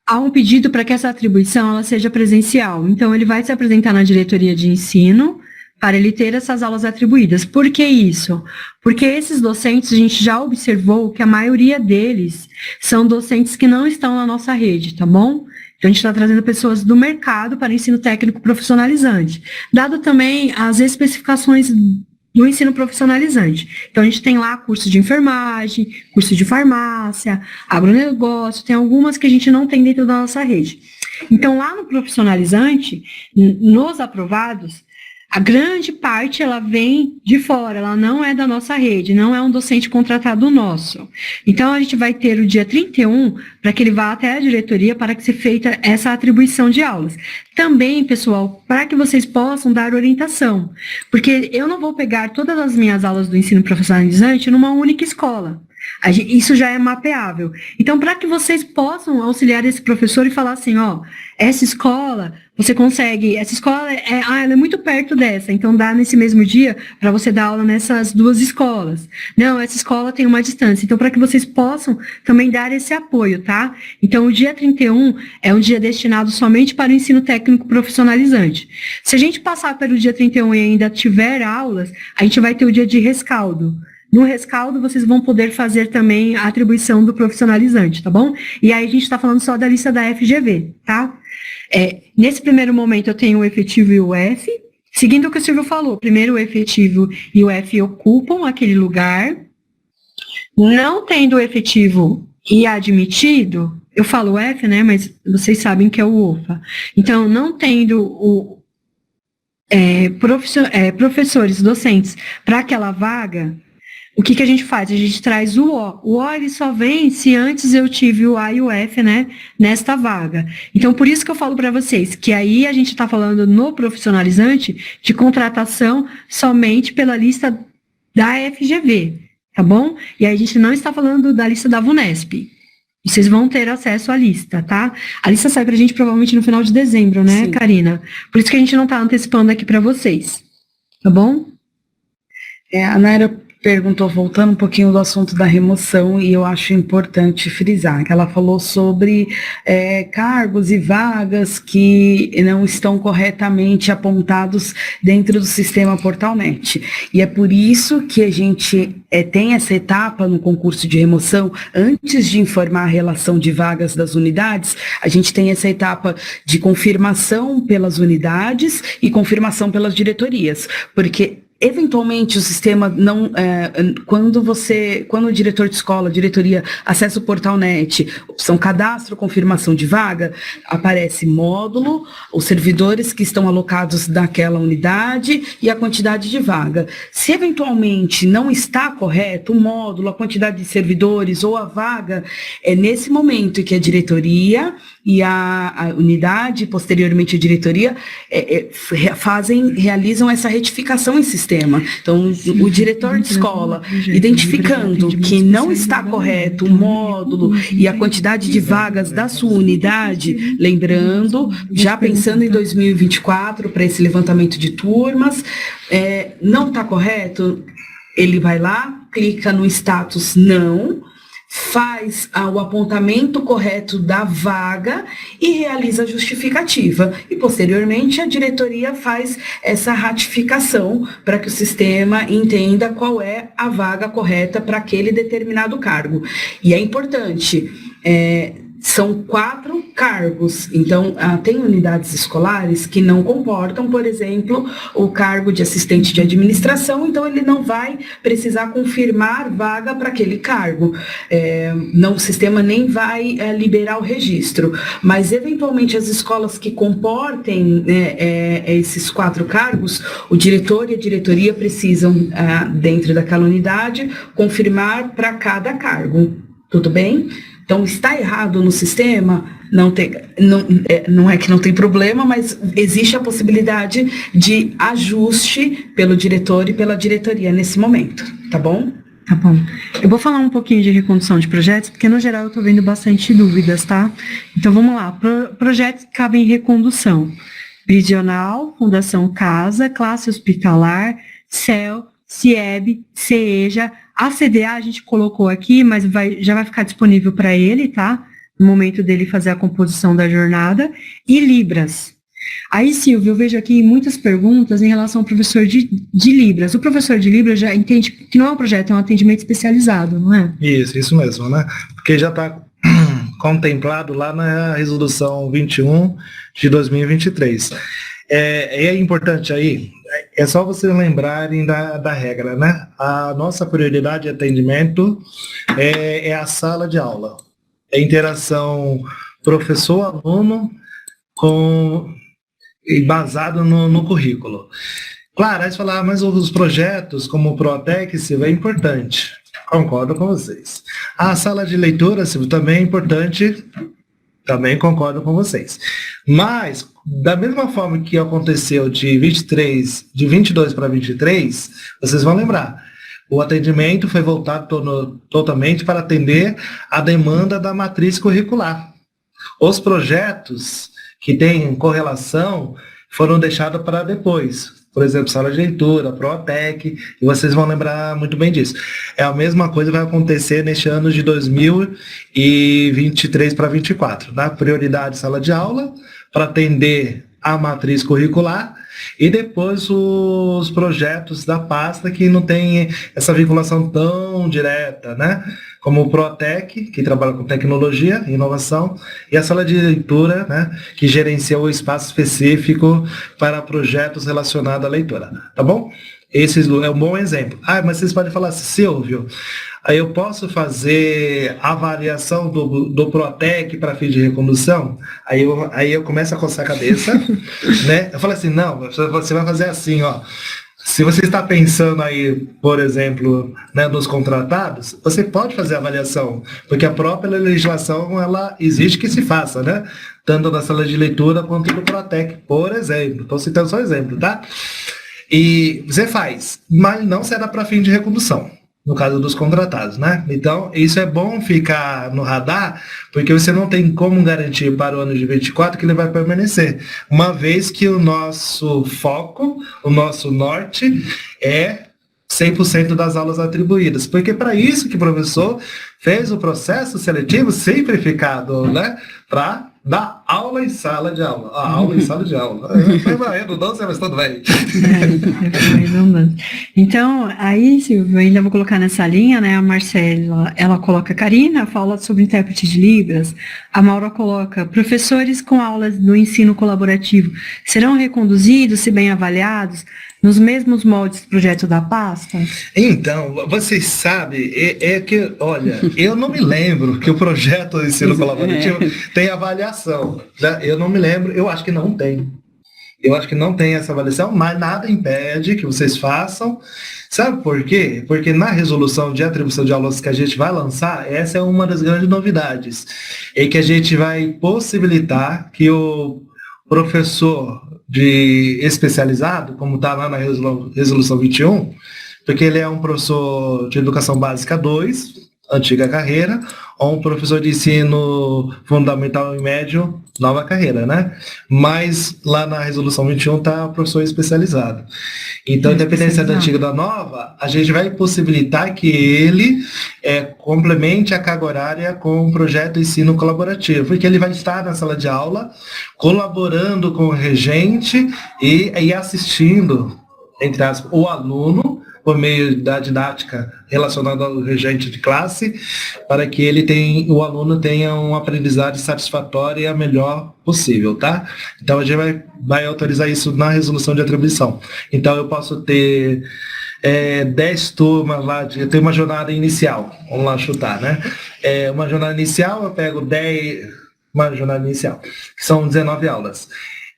há um pedido para que essa atribuição ela seja presencial. Então, ele vai se apresentar na diretoria de ensino para ele ter essas aulas atribuídas. Por que isso? Porque esses docentes, a gente já observou que a maioria deles são docentes que não estão na nossa rede, tá bom? Então, a gente está trazendo pessoas do mercado para ensino técnico profissionalizante. Dado também as especificações do ensino profissionalizante. Então, a gente tem lá curso de enfermagem, curso de farmácia, agronegócio, tem algumas que a gente não tem dentro da nossa rede. Então, lá no profissionalizante, nos aprovados, a grande parte ela vem de fora, ela não é da nossa rede, não é um docente contratado nosso. Então, a gente vai ter o dia 31 para que ele vá até a diretoria para que seja feita essa atribuição de aulas. Também, pessoal, para que vocês possam dar orientação, porque eu não vou pegar todas as minhas aulas do ensino profissionalizante numa única escola. Isso já é mapeável. Então, para que vocês possam auxiliar esse professor e falar assim, ó, essa escola, você consegue, essa escola ela é muito perto dessa, então dá nesse mesmo dia para você dar aula nessas duas escolas. Não, essa escola tem uma distância. Então, para que vocês possam também dar esse apoio, tá? Então, o dia 31 é um dia destinado somente para o ensino técnico profissionalizante. Se a gente passar pelo dia 31 e ainda tiver aulas, a gente vai ter o dia de rescaldo. No rescaldo, vocês vão poder fazer também a atribuição do profissionalizante, tá bom? E aí a gente está falando só da lista da FGV, tá? Nesse primeiro momento eu tenho o efetivo e o F. Seguindo o que o Silvio falou, primeiro o efetivo e o F ocupam aquele lugar. Não tendo o efetivo e admitido, eu falo F, né? Mas vocês sabem que é o OFA. Então, não tendo professores, docentes para aquela vaga, o que a gente faz? A gente traz o O. O O ele só vem se antes eu tive o A e o F, né, nesta vaga. Então, por isso que eu falo para vocês que aí a gente está falando no profissionalizante de contratação somente pela lista da FGV, tá bom? E aí a gente não está falando da lista da VUNESP. Vocês vão ter acesso à lista, tá? A lista sai para a gente provavelmente no final de dezembro, né, Sim. Karina? Por isso que a gente não está antecipando aqui para vocês, tá bom? A Naira perguntou, voltando um pouquinho do assunto da remoção, e eu acho importante frisar, que ela falou sobre cargos e vagas que não estão corretamente apontados dentro do sistema Portalnet. E é por isso que a gente tem essa etapa no concurso de remoção, antes de informar a relação de vagas das unidades, a gente tem essa etapa de confirmação pelas unidades e confirmação pelas diretorias, porque eventualmente o sistema não, quando o diretor de escola, diretoria, acessa o Portalnet, opção cadastro, confirmação de vaga, aparece módulo, os servidores que estão alocados naquela unidade e a quantidade de vaga. Se eventualmente não está correto o módulo, a quantidade de servidores ou a vaga, é nesse momento que a diretoria e a unidade, posteriormente a diretoria, realizam essa retificação em sistema. sistema. Então, o diretor de escola, identificando que não está correto o módulo e a quantidade de vagas da sua unidade, lembrando, já pensando em 2024, para esse levantamento de turmas, não está correto, ele vai lá, clica no status não, faz o apontamento correto da vaga e realiza a justificativa. E, posteriormente, a diretoria faz essa ratificação para que o sistema entenda qual é a vaga correta para aquele determinado cargo. E é importante, são 4 cargos, então tem unidades escolares que não comportam, por exemplo, o cargo de assistente de administração, então ele não vai precisar confirmar vaga para aquele cargo, o sistema nem vai liberar o registro, mas eventualmente as escolas que comportem esses 4 cargos, o diretor e a diretoria precisam, dentro daquela unidade, confirmar para cada cargo, tudo bem? Então, está errado no sistema, não é que não tem problema, mas existe a possibilidade de ajuste pelo diretor e pela diretoria nesse momento, tá bom? Tá bom. Eu vou falar um pouquinho de recondução de projetos, porque no geral eu estou vendo bastante dúvidas, tá? Então, vamos lá. Projetos que cabem em recondução. Prisional, Fundação Casa, Classe Hospitalar, CEL, CIEB, CEJA, a CDA a gente colocou aqui, mas já vai ficar disponível para ele, tá? No momento dele fazer a composição da jornada. E Libras. Aí, Silvio, eu vejo aqui muitas perguntas em relação ao professor de Libras. O professor de Libras já entende que não é um projeto, é um atendimento especializado, não é? Isso mesmo, né? Porque já está contemplado lá na resolução 21 de 2023. É importante aí, é só vocês lembrarem da regra, né? A nossa prioridade de atendimento é a sala de aula. É interação professor-aluno basado no currículo. Claro, aí você fala, mas os projetos como o Protec, Silvio, é importante. Concordo com vocês. A sala de leitura, Silvio, também é importante. Também concordo com vocês. Mas, da mesma forma que aconteceu de 22 para 23, vocês vão lembrar, o atendimento foi voltado totalmente para atender a demanda da matriz curricular. Os projetos que têm correlação foram deixados para depois. Por exemplo, sala de leitura, Protec, e vocês vão lembrar muito bem disso. É a mesma coisa que vai acontecer neste ano de 2023 para 2024. Né? Prioridade sala de aula, para atender a matriz curricular, e depois os projetos da pasta que não tem essa vinculação tão direta, né? Como o Protec, que trabalha com tecnologia e inovação, e a sala de leitura, né, que gerencia o espaço específico para projetos relacionados à leitura, tá bom? Esse é um bom exemplo. Mas vocês podem falar assim, Silvio, aí eu posso fazer a avaliação do Protec para fim de recondução? Aí eu começo a coçar a cabeça, né? Eu falo assim, não, você vai fazer assim, ó. Se você está pensando aí, por exemplo, né, nos contratados, você pode fazer a avaliação, porque a própria legislação, ela exige que se faça, né? Tanto na sala de leitura quanto no Protec, por exemplo. Estou citando só exemplo, tá? E você faz, mas não será para fim de recondução, no caso dos contratados, né? Então, isso é bom ficar no radar, porque você não tem como garantir para o ano de 24 que ele vai permanecer, uma vez que o nosso foco, o nosso norte é 100% das aulas atribuídas, porque para isso que o professor fez o processo seletivo simplificado, né? Para dar aula em sala de aula. Aula em sala de aula. Foi uma redundância, mas tudo bem. Então, aí, Silvio, ainda vou colocar nessa linha, né? A Marcela, ela coloca Karina, fala sobre intérprete de Libras. A Maura coloca, professores com aulas do ensino colaborativo serão reconduzidos, se bem avaliados, nos mesmos moldes do projeto da pasta? Então, vocês sabem, que, olha, eu não me lembro que o projeto do ensino colaborativo tem avaliação. Né? Eu não me lembro, eu acho que não tem. Eu acho que não tem essa avaliação, mas nada impede que vocês façam. Sabe por quê? Porque na resolução de atribuição de aulas que a gente vai lançar, essa é uma das grandes novidades. É que a gente vai possibilitar que o professor de especializado, como está lá na resolução 21, porque ele é um professor de educação básica 2, antiga carreira, ou um professor de ensino fundamental e médio, nova carreira, né? Mas lá na resolução 21 está professor especializado. Então, independência da antiga e da nova, a gente vai possibilitar que ele complemente a carga horária com um projeto de ensino colaborativo, porque ele vai estar na sala de aula, colaborando com o regente e assistindo, entre aspas, o aluno, por meio da didática relacionada ao regente de classe, para que o aluno tenha uma aprendizagem satisfatória e a melhor possível, tá? Então a gente vai autorizar isso na resolução de atribuição. Então eu posso ter 10 turmas lá, eu tenho uma jornada inicial, vamos lá chutar, né? Uma jornada inicial, eu pego 10, uma jornada inicial, que são 19 aulas.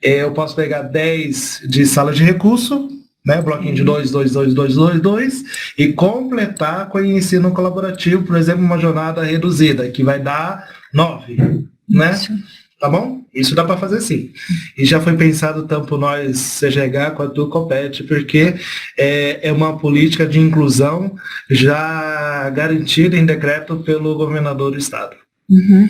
Eu posso pegar 10 de sala de recurso, né, bloquinho de 2, e completar com o ensino colaborativo, por exemplo, uma jornada reduzida, que vai dar 9, né? Isso. Tá bom? Isso dá para fazer sim. E já foi pensado tanto por nós, CGH, quanto o COPET, porque é uma política de inclusão já garantida em decreto pelo governador do estado. Uhum.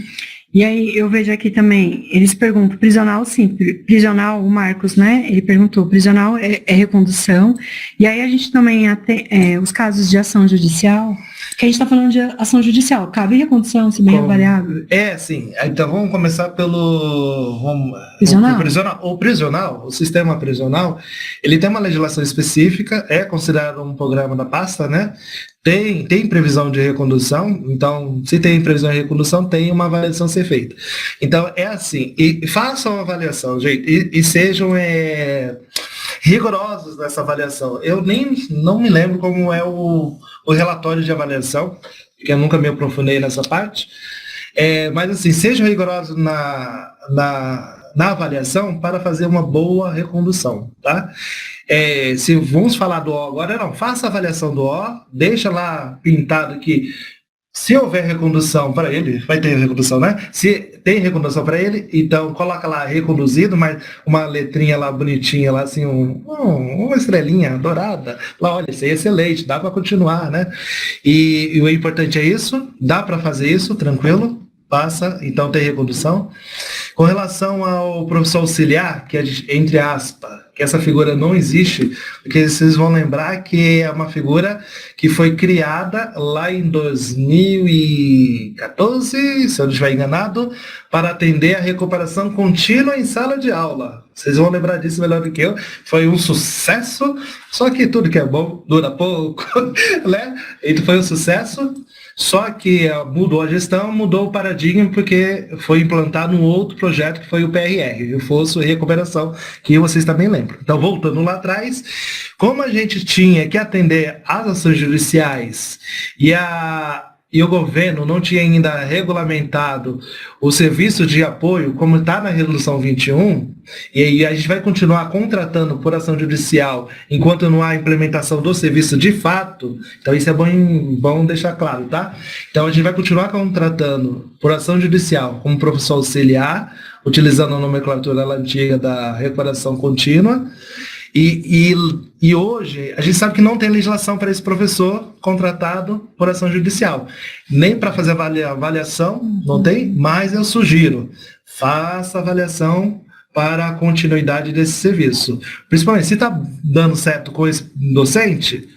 E aí eu vejo aqui também, eles perguntam, prisional sim, prisional, o Marcos, né, ele perguntou, prisional é recondução, e aí a gente também tem os casos de ação judicial, que a gente está falando de ação judicial, cabe recondução, se bem avaliado? Sim, então vamos começar pelo prisional. O prisional, o sistema prisional, ele tem uma legislação específica, é considerado um programa da pasta, né? Tem previsão de recondução, então, se tem previsão de recondução, tem uma avaliação a ser feita. Então, é assim, e façam a avaliação, gente, e sejam rigorosos nessa avaliação. Eu não me lembro como é o relatório de avaliação, porque eu nunca me aprofundei nessa parte, mas assim, sejam rigorosos na avaliação para fazer uma boa recondução, tá? Se vamos falar do O agora, não, faça a avaliação do O, deixa lá pintado que se houver recondução para ele, vai ter recondução, né? Se tem recondução para ele, então coloca lá reconduzido, mas uma letrinha lá bonitinha, lá assim, uma estrelinha dourada, lá, olha, isso aí é excelente, dá para continuar, né? E o importante é isso, dá para fazer isso, tranquilo, passa, então tem recondução. Com relação ao professor auxiliar, que é entre aspas, que essa figura não existe, porque vocês vão lembrar que é uma figura que foi criada lá em 2014, se eu não estiver enganado, para atender a recuperação contínua em sala de aula. Vocês vão lembrar disso melhor do que eu. Foi um sucesso, só que tudo que é bom dura pouco, né? Então foi um sucesso. Só que mudou a gestão, mudou o paradigma, porque foi implantado um outro projeto que foi o PRR, o Fosso e Recuperação, que vocês também lembram. Então, voltando lá atrás, como a gente tinha que atender às ações judiciais e o governo não tinha ainda regulamentado o serviço de apoio, como está na Resolução 21, e aí a gente vai continuar contratando por ação judicial enquanto não há implementação do serviço de fato, então isso é bom deixar claro, tá? Então a gente vai continuar contratando por ação judicial como professor auxiliar, utilizando a nomenclatura antiga da recuperação contínua, e hoje, a gente sabe que não tem legislação para esse professor contratado por ação judicial. Nem para fazer avaliação, não tem, mas eu sugiro, faça avaliação para a continuidade desse serviço. Principalmente, se está dando certo com esse docente,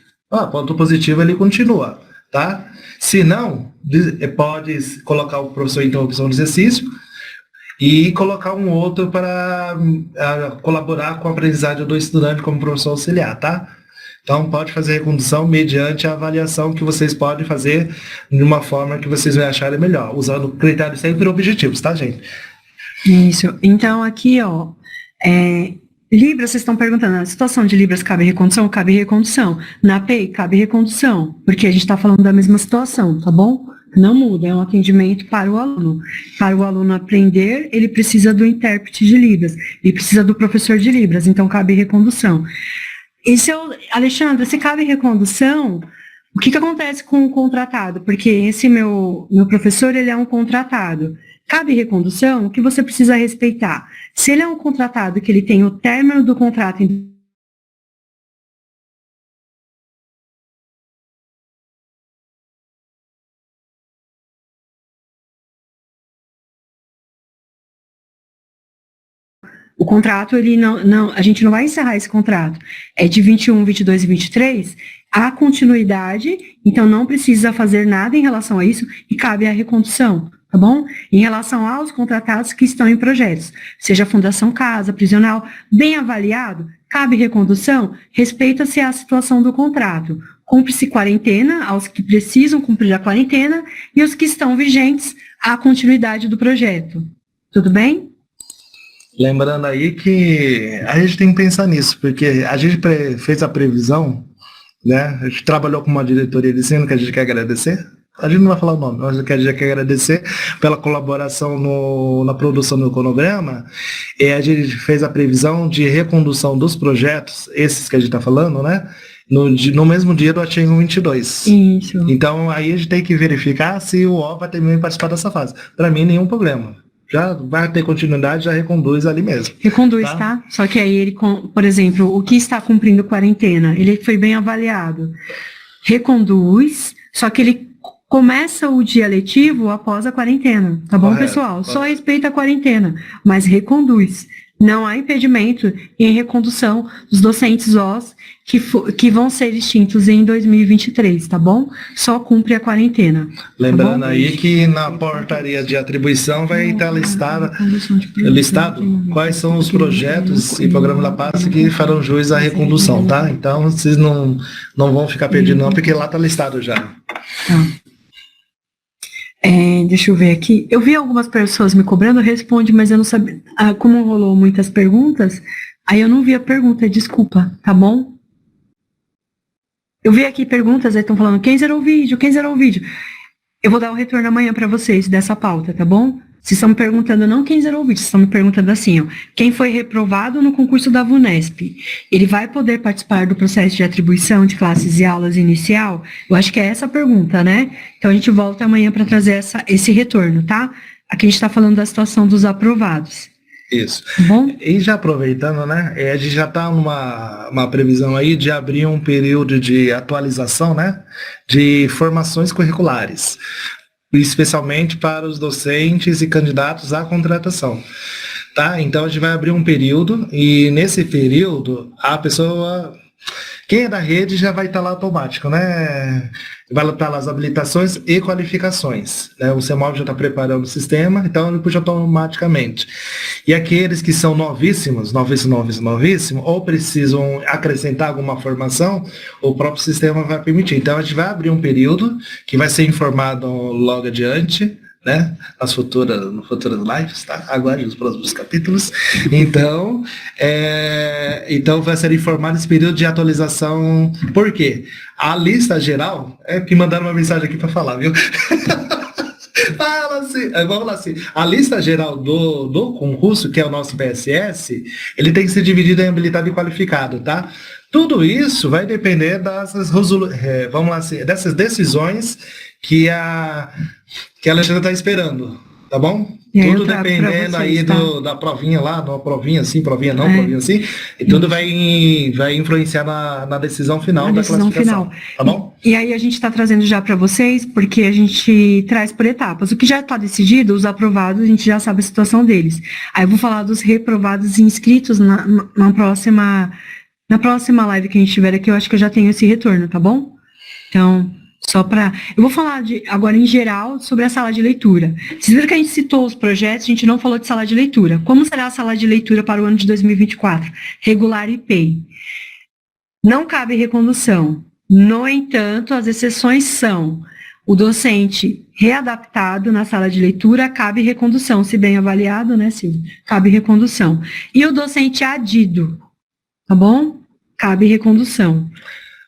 ponto positivo, ele continua, tá? Se não, pode colocar o professor em interrupção de exercício, e colocar um outro para colaborar com a aprendizagem do estudante como professor auxiliar, tá? Então, pode fazer recondução mediante a avaliação que vocês podem fazer de uma forma que vocês vão acharem melhor, usando critérios sempre objetivos, tá, gente? Isso. Então, aqui, Libras, vocês estão perguntando, na situação de Libras cabe recondução? Cabe recondução. Na API, cabe recondução, porque a gente está falando da mesma situação, tá bom? Não muda, é um atendimento para o aluno. Para o aluno aprender, ele precisa do intérprete de Libras, ele precisa do professor de Libras, então cabe recondução. Alexandre, se cabe recondução, O que acontece com o contratado? Porque esse meu professor, ele é um contratado. Cabe recondução, o que você precisa respeitar? Se ele é um contratado que ele tem o término do contrato o contrato, ele a gente não vai encerrar esse contrato. É de 21, 22 e 23, há continuidade, então não precisa fazer nada em relação a isso e cabe a recondução, tá bom? Em relação aos contratados que estão em projetos, seja Fundação Casa, prisional, bem avaliado, cabe recondução, respeita-se a situação do contrato. Cumpre-se quarentena aos que precisam cumprir a quarentena e os que estão vigentes, a continuidade do projeto. Tudo bem? Lembrando aí que a gente tem que pensar nisso, porque a gente fez a previsão, né? A gente trabalhou com uma diretoria de ensino que a gente quer agradecer. A gente não vai falar o nome, mas a gente quer agradecer pela colaboração na produção do cronograma. E a gente fez a previsão de recondução dos projetos, esses que a gente está falando, né? No mesmo dia do artigo 22. Isso. Então aí a gente tem que verificar se o O vai também participar dessa fase. Para mim, nenhum problema. Já vai ter continuidade, já reconduz ali mesmo. Reconduz, tá? Só que aí ele, por exemplo, o que está cumprindo quarentena, ele foi bem avaliado. Reconduz, só que ele começa o dia letivo após a quarentena, tá bom, Correto, pessoal? correto. Só respeita a quarentena, mas reconduz. Não há impedimento em recondução dos docentes OS que vão ser extintos em 2023, tá bom? Só cumpre a quarentena. Lembrando tá aí que na portaria de atribuição vai estar listado quais são os projetos e programas da pasta que farão jus à recondução, tá? Então vocês não vão ficar perdidos não, porque lá está listado já. Tá. Deixa eu ver aqui. Eu vi algumas pessoas me cobrando, responde, mas eu não sabia. Como rolou muitas perguntas, aí eu não vi a pergunta, desculpa, tá bom? Eu vi aqui perguntas, aí estão falando, quem zerou o vídeo? Quem zerou o vídeo? Eu vou dar o retorno amanhã para vocês dessa pauta, tá bom? Vocês estão me perguntando não quem zerou o vídeo, vocês estão me perguntando assim, ó, quem foi reprovado no concurso da VUNESP, ele vai poder participar do processo de atribuição de classes e aulas inicial? Eu acho que é essa a pergunta, né? Então a gente volta amanhã para trazer esse retorno, tá? Aqui a gente está falando da situação dos aprovados. Isso. Tá bom? E já aproveitando, né? A gente já está numa previsão aí de abrir um período de atualização, né? De formações curriculares, especialmente para os docentes e candidatos à contratação. Tá? Então a gente vai abrir um período e nesse período a pessoa, quem é da rede já vai estar lá automático, né? Vai estar lá as habilitações e qualificações, né? O CEMOB já está preparando o sistema, então ele puxa automaticamente. E aqueles que são novíssimos, ou precisam acrescentar alguma formação, o próprio sistema vai permitir. Então a gente vai abrir um período que vai ser informado logo adiante, né? Nas futuras lives, tá? Aguarde os próximos capítulos. Então, então vai ser informado esse período de atualização. Por quê? A lista geral, que mandaram uma mensagem aqui para falar, viu? Fala assim, vamos lá assim. A lista geral do concurso, que é o nosso PSS, ele tem que ser dividido em habilitado e qualificado, tá? Tudo isso vai depender vamos lá assim, dessas decisões que a Alexandra está esperando, tá bom? Tudo dependendo aí da provinha lá, uma provinha assim, provinha assim, e tudo vai influenciar na decisão final da classificação, tá bom? E aí a gente está trazendo já para vocês, porque a gente traz por etapas. O que já está decidido, os aprovados, a gente já sabe a situação deles. Aí eu vou falar dos reprovados e inscritos na próxima live que a gente tiver aqui, eu acho que eu já tenho esse retorno, tá bom? Então, eu vou falar agora em geral sobre a sala de leitura. Vocês viram que a gente citou os projetos, a gente não falou de sala de leitura. Como será a sala de leitura para o ano de 2024? Regular e PEI. Não cabe recondução. No entanto, as exceções são o docente readaptado na sala de leitura, cabe recondução, se bem avaliado, né, Silvia? Cabe recondução. E o docente adido, tá bom? Cabe recondução.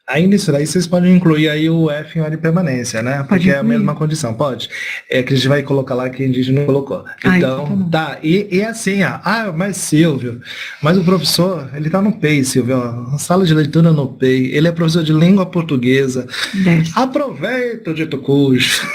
Aí nisso daí vocês podem incluir aí o F em hora de permanência, né? Porque é a incluir. mesma condição, pode? É que a gente vai colocar lá que a gente não colocou. Então, tá. E assim, mas Silvio, mas o professor, ele tá no PEI, Silvio, ó, sala de leitura no PEI, ele é professor de língua portuguesa. Aproveita o dito cujo.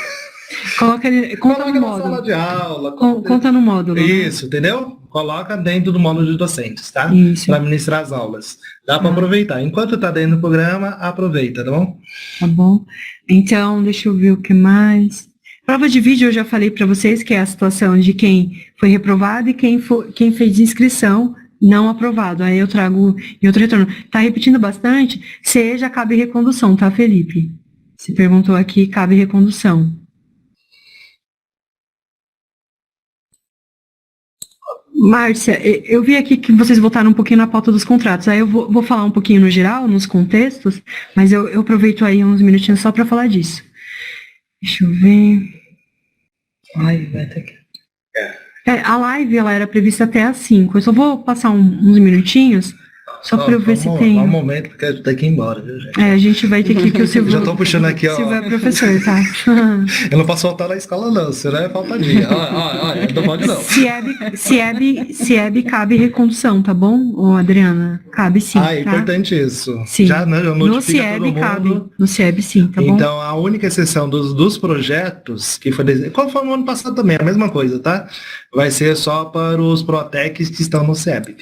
Conta no módulo. Sala de aula. Conta no módulo. Isso, entendeu? Coloca dentro do módulo de docentes, tá? Para ministrar as aulas. Dá para aproveitar. Enquanto tá dentro do programa, aproveita, tá bom? Tá bom. Então, deixa eu ver o que mais. Prova de vídeo eu já falei para vocês que é a situação de quem foi reprovado e quem fez inscrição não aprovado. Aí eu trago em outro retorno. Tá repetindo bastante? Seja, cabe recondução, tá, Felipe? Se perguntou aqui, cabe recondução. Márcia, eu vi aqui que vocês voltaram um pouquinho na pauta dos contratos, aí eu vou falar um pouquinho no geral, nos contextos, mas eu aproveito aí uns minutinhos só para falar disso. Deixa eu ver. Ai, vai até aqui. A live ela era prevista até às 5, eu só vou passar uns minutinhos, só para eu ver se tem... Um momento, porque a gente tem que ir embora, viu, gente? A gente vai ter que o Silvio... Já tô puxando aqui, ó. Silvio é professor, tá? Eu não posso faltar na escola, não, senão é faltadinha. Olha, não pode não. CIEB cabe recondução, tá bom, ô Adriana? Cabe sim, é importante isso. Sim. Já no CIEB cabe, no CIEB sim, tá bom? Então, a única exceção dos projetos, que foi... Qual foi no ano passado também, a mesma coisa, tá? Vai ser só para os Protecs que estão no CIEB.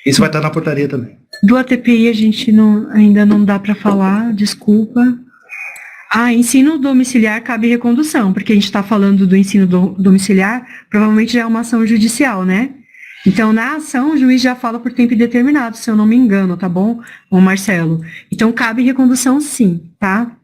Isso vai estar na portaria também. Do ATPI a gente ainda não dá para falar, desculpa. Ensino domiciliar cabe recondução, porque a gente está falando do ensino domiciliar, provavelmente já é uma ação judicial, né? Então, na ação, o juiz já fala por tempo indeterminado, se eu não me engano, tá bom, ô Marcelo? Então, cabe recondução sim, tá?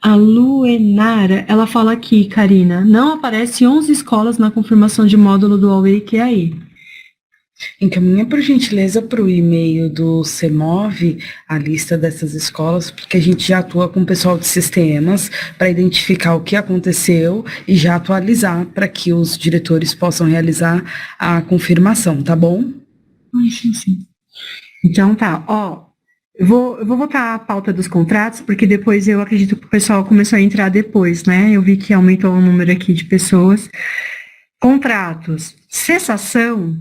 A Luenara, ela fala aqui, Karina, não aparece 11 escolas na confirmação de módulo do Huawei QAE. Encaminha, por gentileza, para o e-mail do CEMOV a lista dessas escolas, porque a gente já atua com o pessoal de sistemas para identificar o que aconteceu e já atualizar para que os diretores possam realizar a confirmação, tá bom? Sim. Então tá, eu vou botar a pauta dos contratos, porque depois eu acredito que o pessoal começou a entrar depois, né? Eu vi que aumentou o número aqui de pessoas. Contratos, cessação,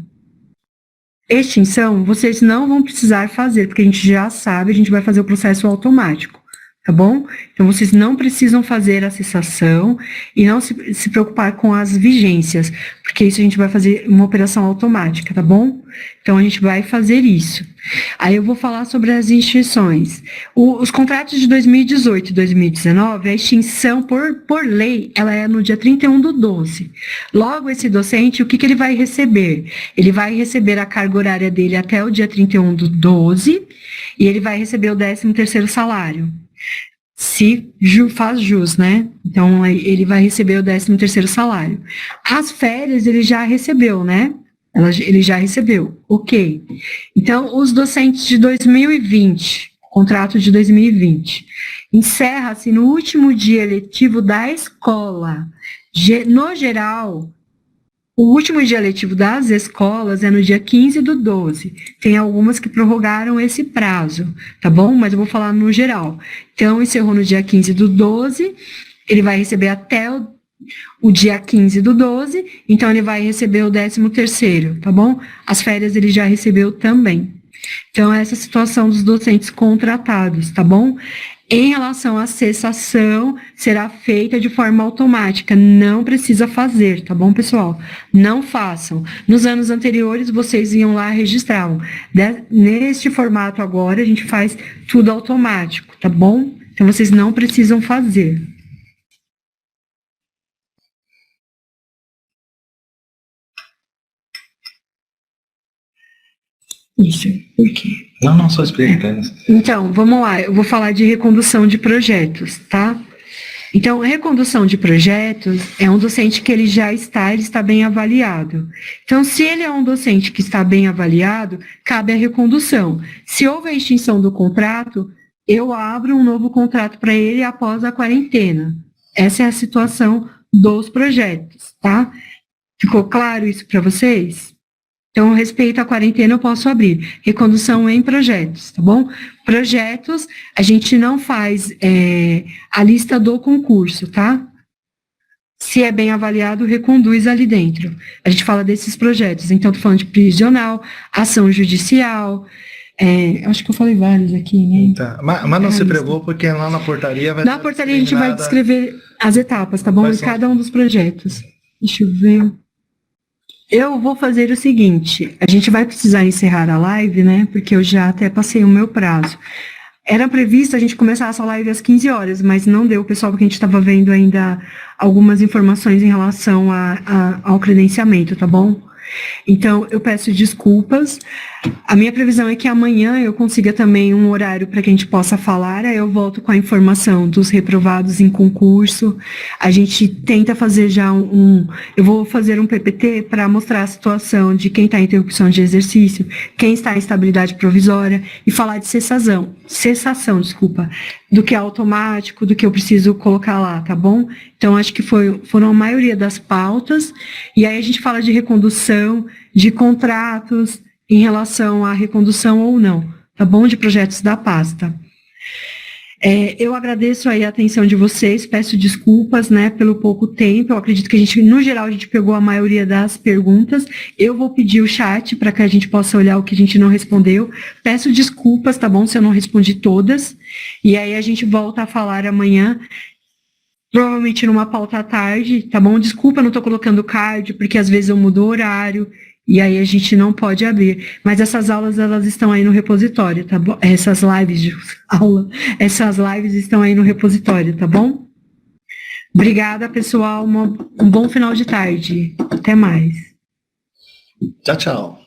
extinção, vocês não vão precisar fazer, porque a gente já sabe, a gente vai fazer o processo automático, tá bom? Então, vocês não precisam fazer a cessação e não se preocupar com as vigências, porque isso a gente vai fazer uma operação automática, tá bom? Então, a gente vai fazer isso. Aí eu vou falar sobre as extinções. Os contratos de 2018 e 2019, a extinção por lei, ela é no dia 31/12. Logo, esse docente, o que ele vai receber? Ele vai receber a carga horária dele até o dia 31/12 e ele vai receber o 13º salário. Se faz jus, né? Então, ele vai receber o 13º salário. As férias, ele já recebeu, né? Ele já recebeu, ok. Então, os docentes de 2020, contrato de 2020, encerra-se no último dia letivo da escola. No geral, o último dia letivo das escolas é no dia 15/12. Tem algumas que prorrogaram esse prazo, tá bom? Mas eu vou falar no geral. Então, encerrou no dia 15/12, ele vai receber até o dia 15/12, então ele vai receber o 13º, tá bom? As férias ele já recebeu também. Então, essa é a situação dos docentes contratados, tá bom? Em relação à cessação, será feita de forma automática, não precisa fazer, tá bom, pessoal? Não façam. Nos anos anteriores, vocês iam lá e registravam. Neste formato agora, a gente faz tudo automático, tá bom? Então, vocês não precisam fazer. Isso, por quê? Não, só explica. Então, vamos lá, eu vou falar de recondução de projetos, tá? Então, recondução de projetos é um docente que ele está bem avaliado. Então, se ele é um docente que está bem avaliado, cabe a recondução. Se houver extinção do contrato, eu abro um novo contrato para ele após a quarentena. Essa é a situação dos projetos, tá? Ficou claro isso para vocês? Então, respeito à quarentena, eu posso abrir. Recondução em projetos, tá bom? Projetos, a gente não faz a lista do concurso, tá? Se é bem avaliado, reconduz ali dentro. A gente fala desses projetos. Então, estou falando de prisional, ação judicial. Acho que eu falei vários aqui, né? Tá. Mas não se preocupe, porque lá na portaria vai... Na portaria a gente vai descrever as etapas, tá bom? De cada um dos projetos. Deixa eu ver. Eu vou fazer o seguinte, a gente vai precisar encerrar a live, né? Porque eu já até passei o meu prazo. Era previsto a gente começar essa live às 15 horas, mas não deu, pessoal, porque a gente estava vendo ainda algumas informações em relação ao credenciamento, tá bom? Então, eu peço desculpas. A minha previsão é que amanhã eu consiga também um horário para que a gente possa falar, aí eu volto com a informação dos reprovados em concurso. A gente tenta fazer já eu vou fazer um PPT para mostrar a situação de quem está em interrupção de exercício, quem está em estabilidade provisória e falar de cessação, do que é automático, do que eu preciso colocar lá, tá bom? Então, acho que foram a maioria das pautas, e aí a gente fala de recondução, de contratos, em relação à recondução ou não, tá bom? De projetos da pasta. Eu agradeço aí a atenção de vocês, peço desculpas, né, pelo pouco tempo, eu acredito que no geral, a gente pegou a maioria das perguntas, eu vou pedir o chat para que a gente possa olhar o que a gente não respondeu, peço desculpas, tá bom, se eu não respondi todas, e aí a gente volta a falar amanhã, provavelmente numa pauta à tarde, tá bom? Desculpa, não estou colocando card, porque às vezes eu mudo o horário, e aí a gente não pode abrir. Mas essas aulas, elas estão aí no repositório, tá bom? Essas lives estão aí no repositório, tá bom? Obrigada, pessoal. Um bom final de tarde. Até mais. Tchau, tchau.